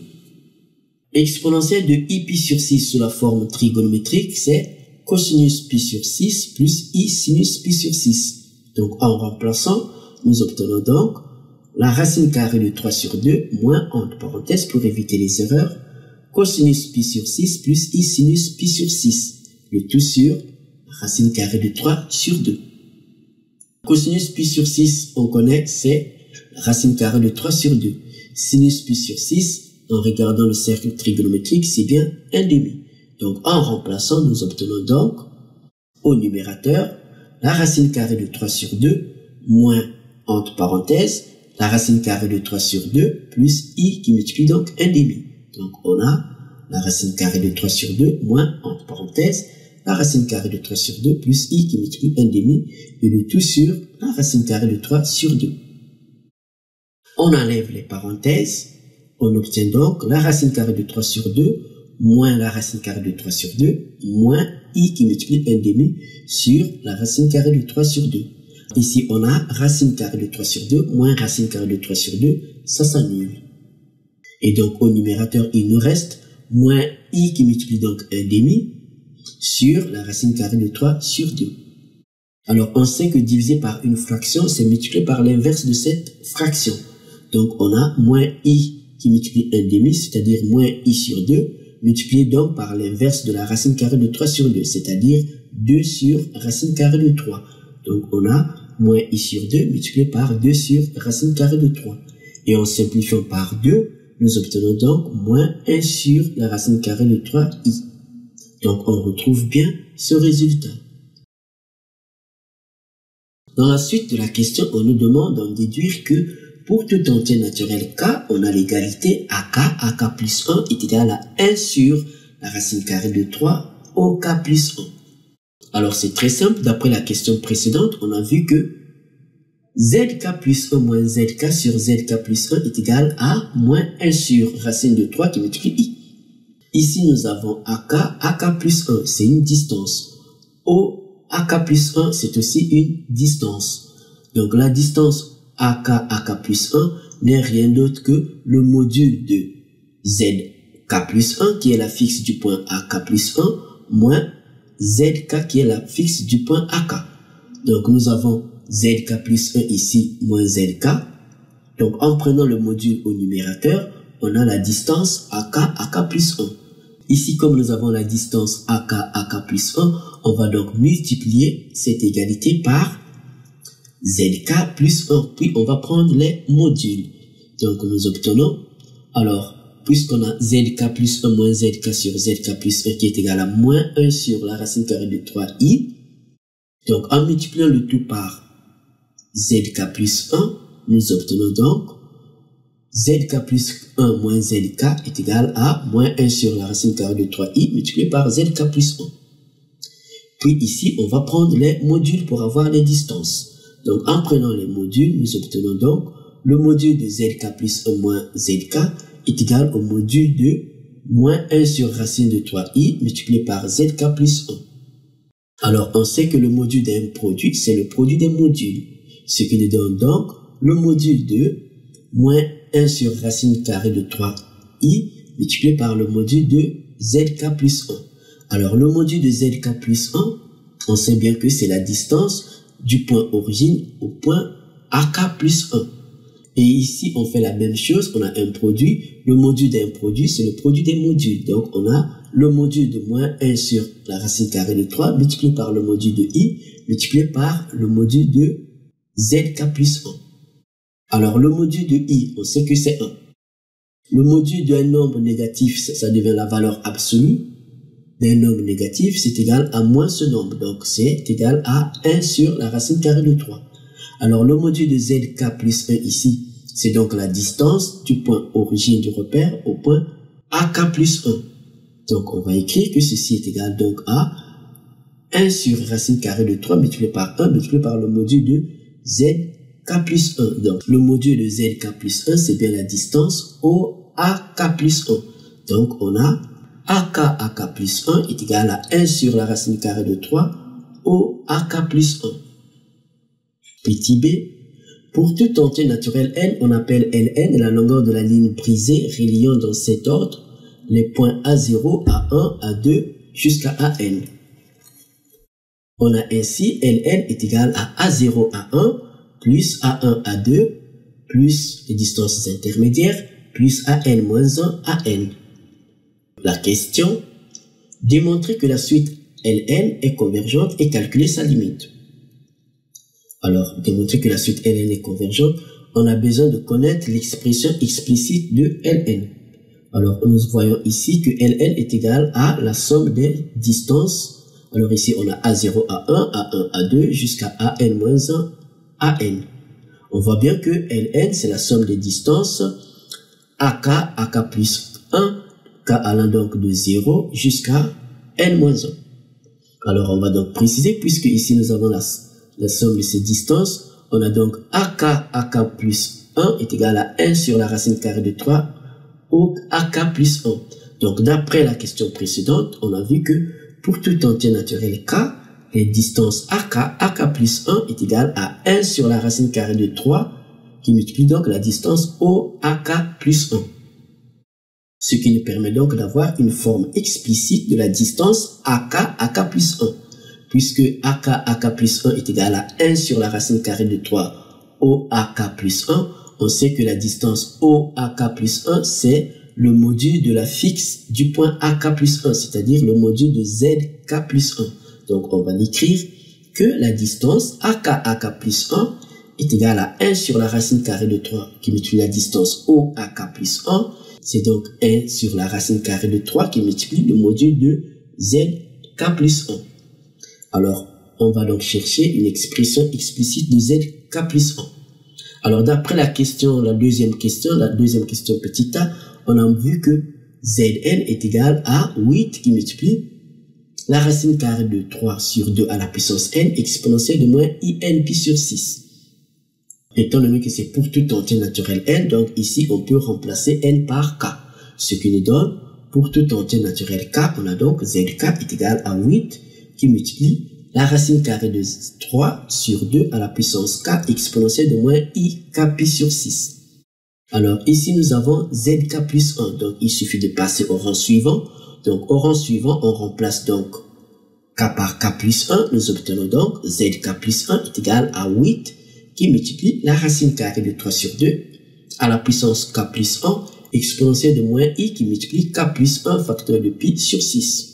Exponentielle de i pi sur 6 sous la forme trigonométrique, c'est cosinus pi sur 6 plus i sinus pi sur 6. Donc, en remplaçant, nous obtenons donc la racine carrée de 3 sur 2 moins, entre parenthèses, pour éviter les erreurs, cosinus pi sur 6 plus i sinus pi sur 6. Le tout sur racine carrée de 3 sur 2. Cosinus pi sur 6, on connaît, c'est racine carrée de 3 sur 2. Sinus pi sur 6, en regardant le cercle trigonométrique, c'est bien 1/2. Donc, en remplaçant, nous obtenons donc, au numérateur, la racine carrée de 3 sur 2, moins, entre parenthèses, la racine carrée de 3 sur 2, plus i qui multiplie donc 1/2. Donc, on a la racine carrée de 3 sur 2, moins, entre parenthèses, la racine carrée de 3 sur 2, plus i qui multiplie 1/2, et le tout sur la racine carrée de 3 sur 2. On enlève les parenthèses, on obtient donc la racine carrée de 3 sur 2, moins la racine carrée de 3 sur 2, moins i qui multiplie 1/2 sur la racine carrée de 3 sur 2. Ici, on a racine carrée de 3 sur 2, moins racine carrée de 3 sur 2, ça s'annule. Et donc, au numérateur, il nous reste moins i qui multiplie donc 1/2 sur la racine carrée de 3 sur 2. Alors, on sait que diviser par une fraction, c'est multiplié par l'inverse de cette fraction. Donc, on a moins i qui multiplie 1/2, c'est-à-dire moins i sur 2, multiplié donc par l'inverse de la racine carrée de 3 sur 2, c'est-à-dire 2 sur racine carrée de 3. Donc, on a moins i sur 2 multiplié par 2 sur racine carrée de 3. Et en simplifiant par 2, nous obtenons donc moins 1 sur la racine carrée de 3i. Donc, on retrouve bien ce résultat. Dans la suite de la question, on nous demande d'en déduire que pour tout entier naturel k, on a l'égalité ak plus 1 est égal à 1 sur la racine carrée de 3 au k plus 1. Alors c'est très simple, d'après la question précédente, on a vu que zk plus 1 moins zk sur zk plus 1 est égal à moins 1 sur racine de 3 qui multiplie i. Ici nous avons ak plus 1, c'est une distance. Au ak plus 1, c'est aussi une distance. Donc la distance ak plus 1 n'est rien d'autre que le module de zk plus 1 qui est la fixe du point ak plus 1 moins zk qui est la fixe du point ak. Donc nous avons zk plus 1 ici moins zk. Donc en prenant le module au numérateur, on a la distance ak plus 1. Ici comme nous avons la distance ak plus 1, on va donc multiplier cette égalité par zk plus 1, puis on va prendre les modules. Donc nous obtenons, alors, puisqu'on a zk plus 1 moins zk sur zk plus 1 qui est égal à moins 1 sur la racine carrée de 3i, donc en multipliant le tout par zk plus 1, nous obtenons donc zk plus 1 moins zk est égal à moins 1 sur la racine carrée de 3i multiplié par zk plus 1. Puis ici, on va prendre les modules pour avoir les distances. Donc, en prenant les modules, nous obtenons donc le module de zk plus 1 moins zk est égal au module de moins 1 sur racine de 3i multiplié par zk plus 1. Alors, on sait que le module d'un produit, c'est le produit des modules. Ce qui nous donne donc le module de moins 1 sur racine carrée de 3i multiplié par le module de zk plus 1. Alors, le module de zk plus 1, on sait bien que c'est la distance du point origine au point ak plus 1. Et ici, on fait la même chose, on a un produit. Le module d'un produit, c'est le produit des modules. Donc, on a le module de moins 1 sur la racine carrée de 3 multiplié par le module de i multiplié par le module de zk plus 1. Alors, le module de i, on sait que c'est 1. Le module d'un nombre négatif, ça devient la valeur absolue d'un nombre négatif, c'est égal à moins ce nombre. Donc, c'est égal à 1 sur la racine carrée de 3. Alors, le module de zk plus 1 ici, c'est donc la distance du point origine du repère au point ak plus 1. Donc, on va écrire que ceci est égal donc à 1 sur racine carrée de 3 multiplié par 1 multiplié par le module de zk plus 1. Donc, le module de zk plus 1, c'est bien la distance au ak plus 1. Donc, on a ak plus 1 est égal à 1 sur la racine carrée de 3 au ak plus 1. Petit b, pour toute entière naturelle n, on appelle Ln la longueur de la ligne brisée reliant dans cet ordre les points A0, A1, A2 jusqu'à AN. On a ainsi Ln est égal à A0, A1 plus A1, A2 plus les distances intermédiaires plus AN moins 1, AN. La question, démontrer que la suite Ln est convergente et calculer sa limite. Alors, démontrer que la suite Ln est convergente, on a besoin de connaître l'expression explicite de Ln. Alors, nous voyons ici que Ln est égal à la somme des distances. Alors ici, on a A0, A1, A1, A2 jusqu'à AN-1, AN. On voit bien que Ln, c'est la somme des distances AK, AK plus 1, K allant donc de 0 jusqu'à N-1. Alors, on va donc préciser, puisque ici, nous avons la somme de ces distances, on a donc AK plus 1 est égal à 1 sur la racine carrée de 3 au AK plus 1. Donc, d'après la question précédente, on a vu que pour tout entier naturel K, les distances AK plus 1 est égal à 1 sur la racine carrée de 3 qui multiplie donc la distance au AK plus 1. Ce qui nous permet donc d'avoir une forme explicite de la distance AK plus 1. Puisque AK plus 1 est égal à 1 sur la racine carrée de 3 au AK plus 1, on sait que la distance au AK plus 1, c'est le module de la fixe du point AK plus 1, c'est-à-dire le module de ZK plus 1. Donc, on va écrire que la distance AK plus 1 est égale à 1 sur la racine carrée de 3 qui multiplie la distance au AK plus 1. C'est donc 1 sur la racine carrée de 3 qui multiplie le module de ZK plus 1. Alors, on va donc chercher une expression explicite de ZK plus 1. Alors, d'après la deuxième question petit a, on a vu que Zn est égal à 8 qui multiplie la racine carrée de 3 sur 2 à la puissance n exponentielle de moins in pi sur 6. Étant donné que c'est pour tout entier naturel n, donc ici, on peut remplacer n par k. Ce qui nous donne, pour tout entier naturel k, on a donc Zk est égal à 8 qui multiplie la racine carrée de 3 sur 2 à la puissance k exponentielle de moins i k pi sur 6. Alors ici nous avons zk plus 1, donc il suffit de passer au rang suivant. Donc au rang suivant, on remplace donc k par k plus 1, nous obtenons donc zk plus 1 est égal à 8 qui multiplie la racine carrée de 3 sur 2 à la puissance k plus 1 exponentielle de moins i qui multiplie k plus 1 facteur de pi sur 6.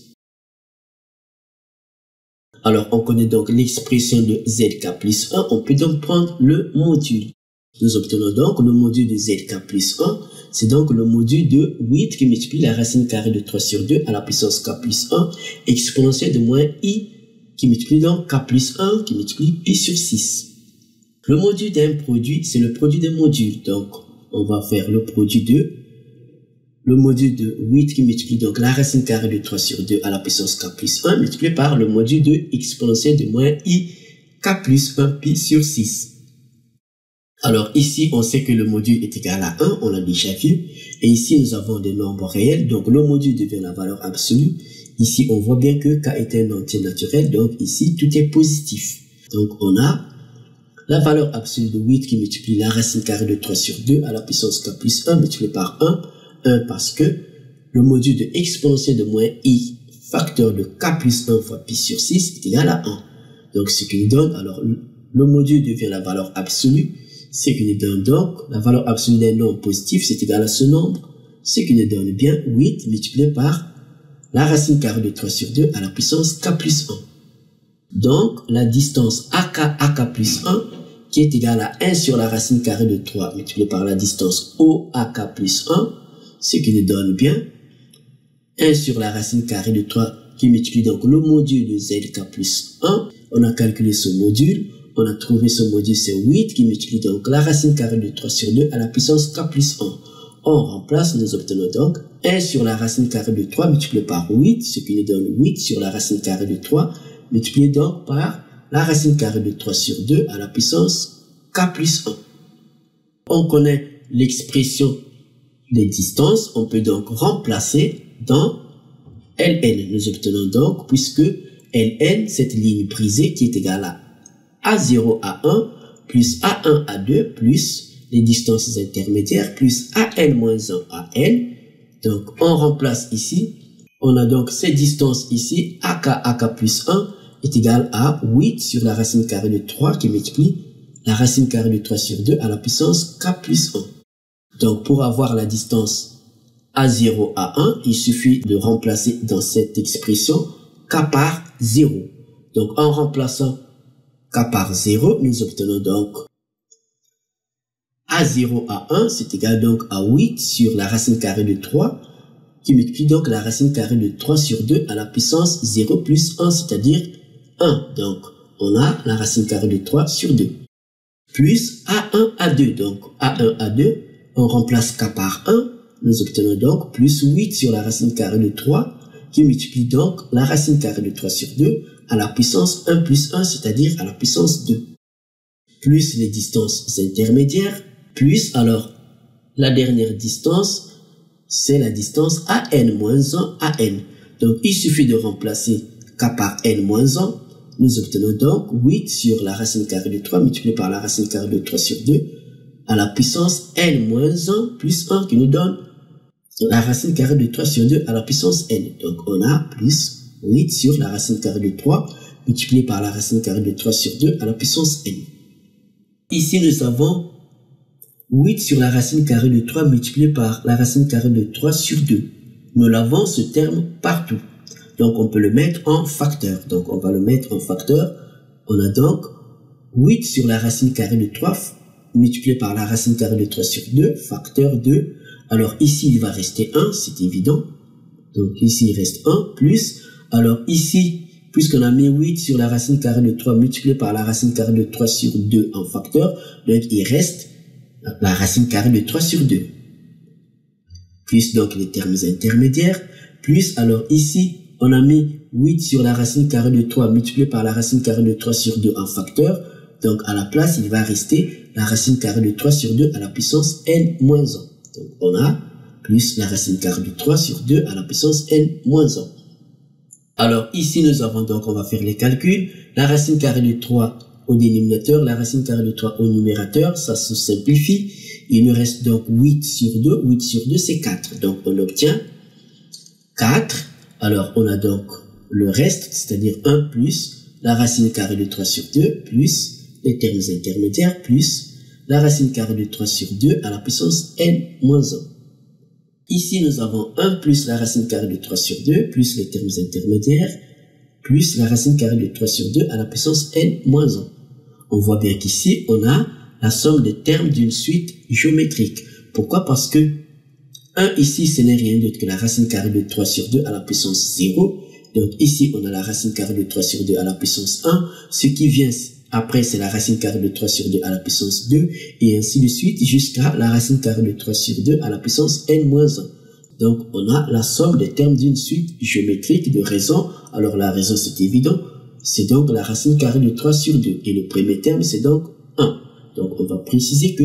Alors, on connaît donc l'expression de zk plus 1. On peut donc prendre le module. Nous obtenons donc le module de zk plus 1. C'est donc le module de 8 qui multiplie la racine carrée de 3 sur 2 à la puissance k plus 1 exponentielle de moins i qui multiplie donc k plus 1 qui multiplie pi sur 6. Le module d'un produit, c'est le produit des modules. Donc, on va faire le module de 8 qui multiplie donc la racine carrée de 3 sur 2 à la puissance k plus 1 multiplié par le module de exponentielle de moins i k plus 1 pi sur 6. Alors ici, on sait que le module est égal à 1, on l'a déjà vu. Et ici, nous avons des nombres réels, donc le module devient la valeur absolue. Ici, on voit bien que k est un entier naturel, donc ici, tout est positif. Donc on a la valeur absolue de 8 qui multiplie la racine carrée de 3 sur 2 à la puissance k plus 1 multiplié par 1 parce que le module de exponentielle de moins i facteur de k plus 1 fois pi sur 6 est égal à 1. Donc ce qui nous donne, alors le module devient la valeur absolue, ce qui nous donne donc la valeur absolue d'un nombre positif, c'est égal à ce nombre, ce qui nous donne bien 8 multiplié par la racine carrée de 3 sur 2 à la puissance k plus 1. Donc la distance AK plus 1 qui est égale à 1 sur la racine carrée de 3 multiplié par la distance OAK plus 1, ce qui nous donne bien 1 sur la racine carrée de 3 qui multiplie donc le module de ZK plus 1. On a calculé ce module, on a trouvé ce module, c'est 8 qui multiplie donc la racine carrée de 3 sur 2 à la puissance k plus 1. On remplace, nous obtenons donc 1 sur la racine carrée de 3 multiplié par 8, ce qui nous donne 8 sur la racine carrée de 3 multiplié donc par la racine carrée de 3 sur 2 à la puissance k plus 1. On connaît l'expression des distances, on peut donc remplacer dans Ln. Nous obtenons donc, puisque Ln, cette ligne brisée qui est égale à A0, A1, plus A1, A2, plus les distances intermédiaires, plus AN moins 1, AN. Donc, on remplace ici. On a donc ces distances ici, AK plus 1 est égal à 8 sur la racine carrée de 3 qui multiplie la racine carrée de 3 sur 2 à la puissance k plus 1. Donc, pour avoir la distance A0, A1, il suffit de remplacer dans cette expression k par 0. Donc, en remplaçant k par 0, nous obtenons donc A0, A1, c'est égal donc à 8 sur la racine carrée de 3, qui multiplie donc la racine carrée de 3 sur 2 à la puissance 0 plus 1, c'est-à-dire 1. Donc, on a la racine carrée de 3 sur 2. Plus A1, A2. Donc, A1, A2, on remplace k par 1, nous obtenons donc plus 8 sur la racine carrée de 3, qui multiplie donc la racine carrée de 3 sur 2 à la puissance 1 plus 1, c'est-à-dire à la puissance 2. Plus les distances intermédiaires, plus alors la dernière distance, c'est la distance AN moins 1, AN. Donc il suffit de remplacer k par n moins 1, nous obtenons donc 8 sur la racine carrée de 3 multiplié par la racine carrée de 3 sur 2 à la puissance n moins 1 plus 1 qui nous donne la racine carrée de 3 sur 2 à la puissance n. Donc on a plus 8 sur la racine carrée de 3 multiplié par la racine carrée de 3 sur 2 à la puissance n. Ici nous avons 8 sur la racine carrée de 3 multiplié par la racine carrée de 3 sur 2. Nous l'avons ce terme partout. Donc on peut le mettre en facteur. Donc on va le mettre en facteur. On a donc 8 sur la racine carrée de 3 multiplié par la racine carrée de 3 sur 2, facteur 2. Alors ici il va rester 1, c'est évident. Donc ici il reste 1 plus. Alors ici, puisqu'on a mis 8 sur la racine carrée de 3 multiplié par la racine carrée de 3 sur 2 en facteur, donc il reste la racine carrée de 3 sur 2. Plus donc les termes intermédiaires, plus alors ici, on a mis 8 sur la racine carrée de 3 multiplié par la racine carrée de 3 sur 2 en facteur. Donc à la place, il va rester la racine carrée de 3 sur 2 à la puissance n moins 1. Donc on a plus la racine carrée de 3 sur 2 à la puissance n moins 1. Alors ici, nous avons donc, on va faire les calculs. La racine carrée de 3 au dénominateur, la racine carrée de 3 au numérateur, ça se simplifie. Il nous reste donc 8 sur 2. 8 sur 2, c'est 4. Donc on obtient 4. Alors on a donc le reste, c'est-à-dire 1 plus la racine carrée de 3 sur 2, plus les termes intermédiaires, plus la racine carrée de 3 sur 2 à la puissance n moins 1. Ici, nous avons 1 plus la racine carrée de 3 sur 2, plus les termes intermédiaires, plus la racine carrée de 3 sur 2 à la puissance n moins 1. On voit bien qu'ici, on a la somme des termes d'une suite géométrique. Pourquoi? Parce que 1 ici, ce n'est rien d'autre que la racine carrée de 3 sur 2 à la puissance 0. Donc ici, on a la racine carrée de 3 sur 2 à la puissance 1. Ce qui vient après, c'est la racine carrée de 3 sur 2 à la puissance 2. Et ainsi de suite jusqu'à la racine carrée de 3 sur 2 à la puissance n moins 1. Donc on a la somme des termes d'une suite géométrique de raisons. Alors la raison, c'est évident. c'est donc la racine carrée de 3 sur 2. Et le premier terme, c'est donc 1. Donc, on va préciser que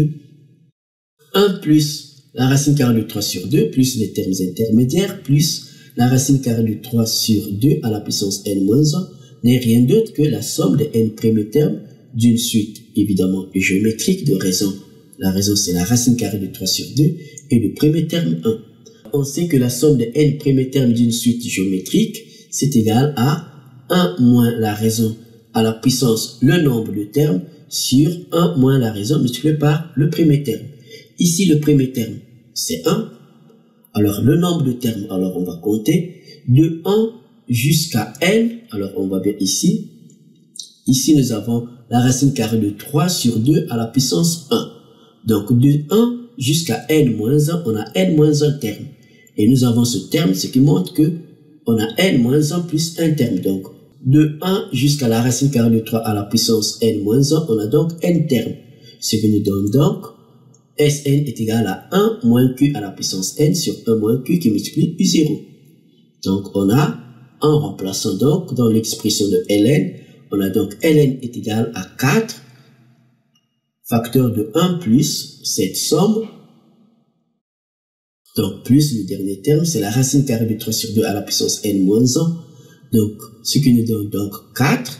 1 plus la racine carrée de 3 sur 2, plus les termes intermédiaires, plus la racine carrée de 3 sur 2 à la puissance n-1, n'est rien d'autre que la somme des n premiers termes d'une suite, évidemment, géométrique de raison. La raison, c'est la racine carrée de 3 sur 2 et le premier terme 1. On sait que la somme des n premiers termes d'une suite géométrique, c'est égal à 1 moins la raison à la puissance le nombre de termes sur 1 moins la raison multiplié par le premier terme. Ici, le premier terme, c'est 1. Alors, le nombre de termes, alors on va compter de 1 jusqu'à n. Alors, on va bien ici. Ici, nous avons la racine carrée de 3 sur 2 à la puissance 1. Donc, de 1 jusqu'à n-1, on a n-1 terme. Et nous avons ce terme, ce qui montre que on a n-1 plus un terme. Donc, de 1 jusqu'à la racine carrée de 3 à la puissance n-1, on a donc n termes. Ce qui nous donne donc Sn est égal à 1 moins Q à la puissance n sur 1 moins Q qui multiplie U0. Donc, on a, en remplaçant donc dans l'expression de Ln, on a donc Ln est égal à 4, facteur de 1 plus cette somme. Donc, plus le dernier terme, c'est la racine carrée de 3 sur 2 à la puissance n-1. Donc, ce qui nous donne donc 4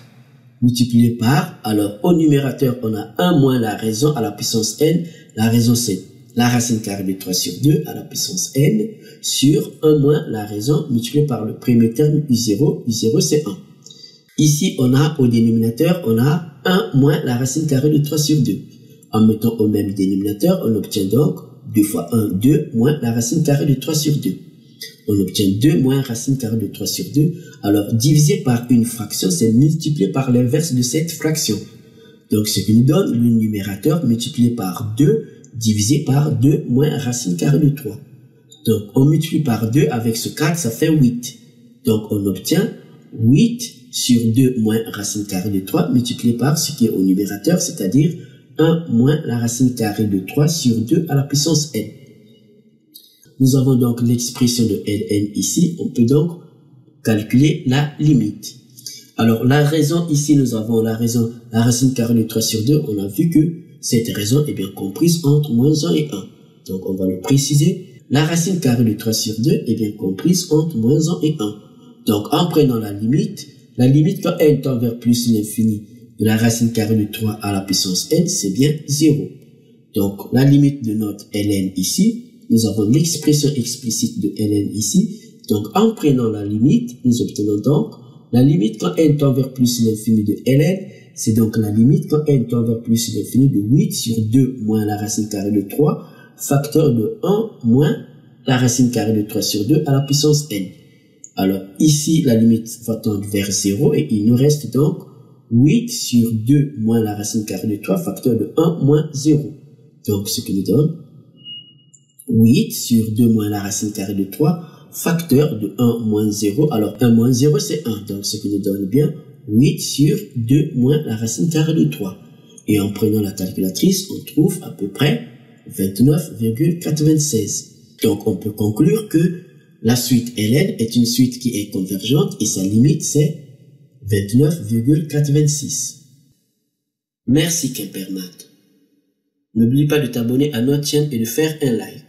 multiplié par, alors au numérateur, on a 1 moins la raison à la puissance n. La raison, c'est la racine carrée de 3 sur 2 à la puissance n sur 1 moins la raison multiplié par le premier terme U0. U0, c'est 1. Ici, on a au dénominateur, on a 1 moins la racine carrée de 3 sur 2. En mettant au même dénominateur, on obtient donc 2 fois 1, 2 moins la racine carrée de 3 sur 2. On obtient 2 moins racine carrée de 3 sur 2. Alors, divisé par une fraction, c'est multiplié par l'inverse de cette fraction. Donc, ce qui nous donne le numérateur multiplié par 2 divisé par 2 moins racine carrée de 3. Donc, on multiplie par 2 avec ce 4, ça fait 8. Donc, on obtient 8 sur 2 moins racine carrée de 3 multiplié par ce qui est au numérateur, c'est-à-dire 1 moins la racine carrée de 3 sur 2 à la puissance n. Nous avons donc l'expression de Ln ici. On peut donc calculer la limite. Alors, la raison, ici, nous avons la raison, la racine carrée de 3 sur 2. On a vu que cette raison est bien comprise entre moins 1 et 1. Donc, on va le préciser. La racine carrée de 3 sur 2 est bien comprise entre moins 1 et 1. Donc, en prenant la limite quand n tend vers plus l'infini de la racine carrée de 3 à la puissance n, c'est bien 0. Donc, la limite de notre Ln ici, nous avons l'expression explicite de Ln ici. Donc, en prenant la limite, nous obtenons donc la limite quand n tend vers plus l'infini de Ln, c'est donc la limite quand n tend vers plus l'infini de 8 sur 2 moins la racine carrée de 3, facteur de 1 moins la racine carrée de 3 sur 2 à la puissance n. Alors, ici, la limite va tendre vers 0 et il nous reste donc 8 sur 2 moins la racine carrée de 3, facteur de 1 moins 0. Donc, ce qui nous donne 8 sur 2 moins la racine carrée de 3, facteur de 1 moins 0. Alors, 1 moins 0, c'est 1. Donc, ce qui nous donne bien 8 sur 2 moins la racine carrée de 3. Et en prenant la calculatrice, on trouve à peu près 29,96. Donc, on peut conclure que la suite Ln est une suite qui est convergente et sa limite, c'est 29,86. Merci Quimpermat. N'oublie pas de t'abonner à notre chaîne et de faire un like.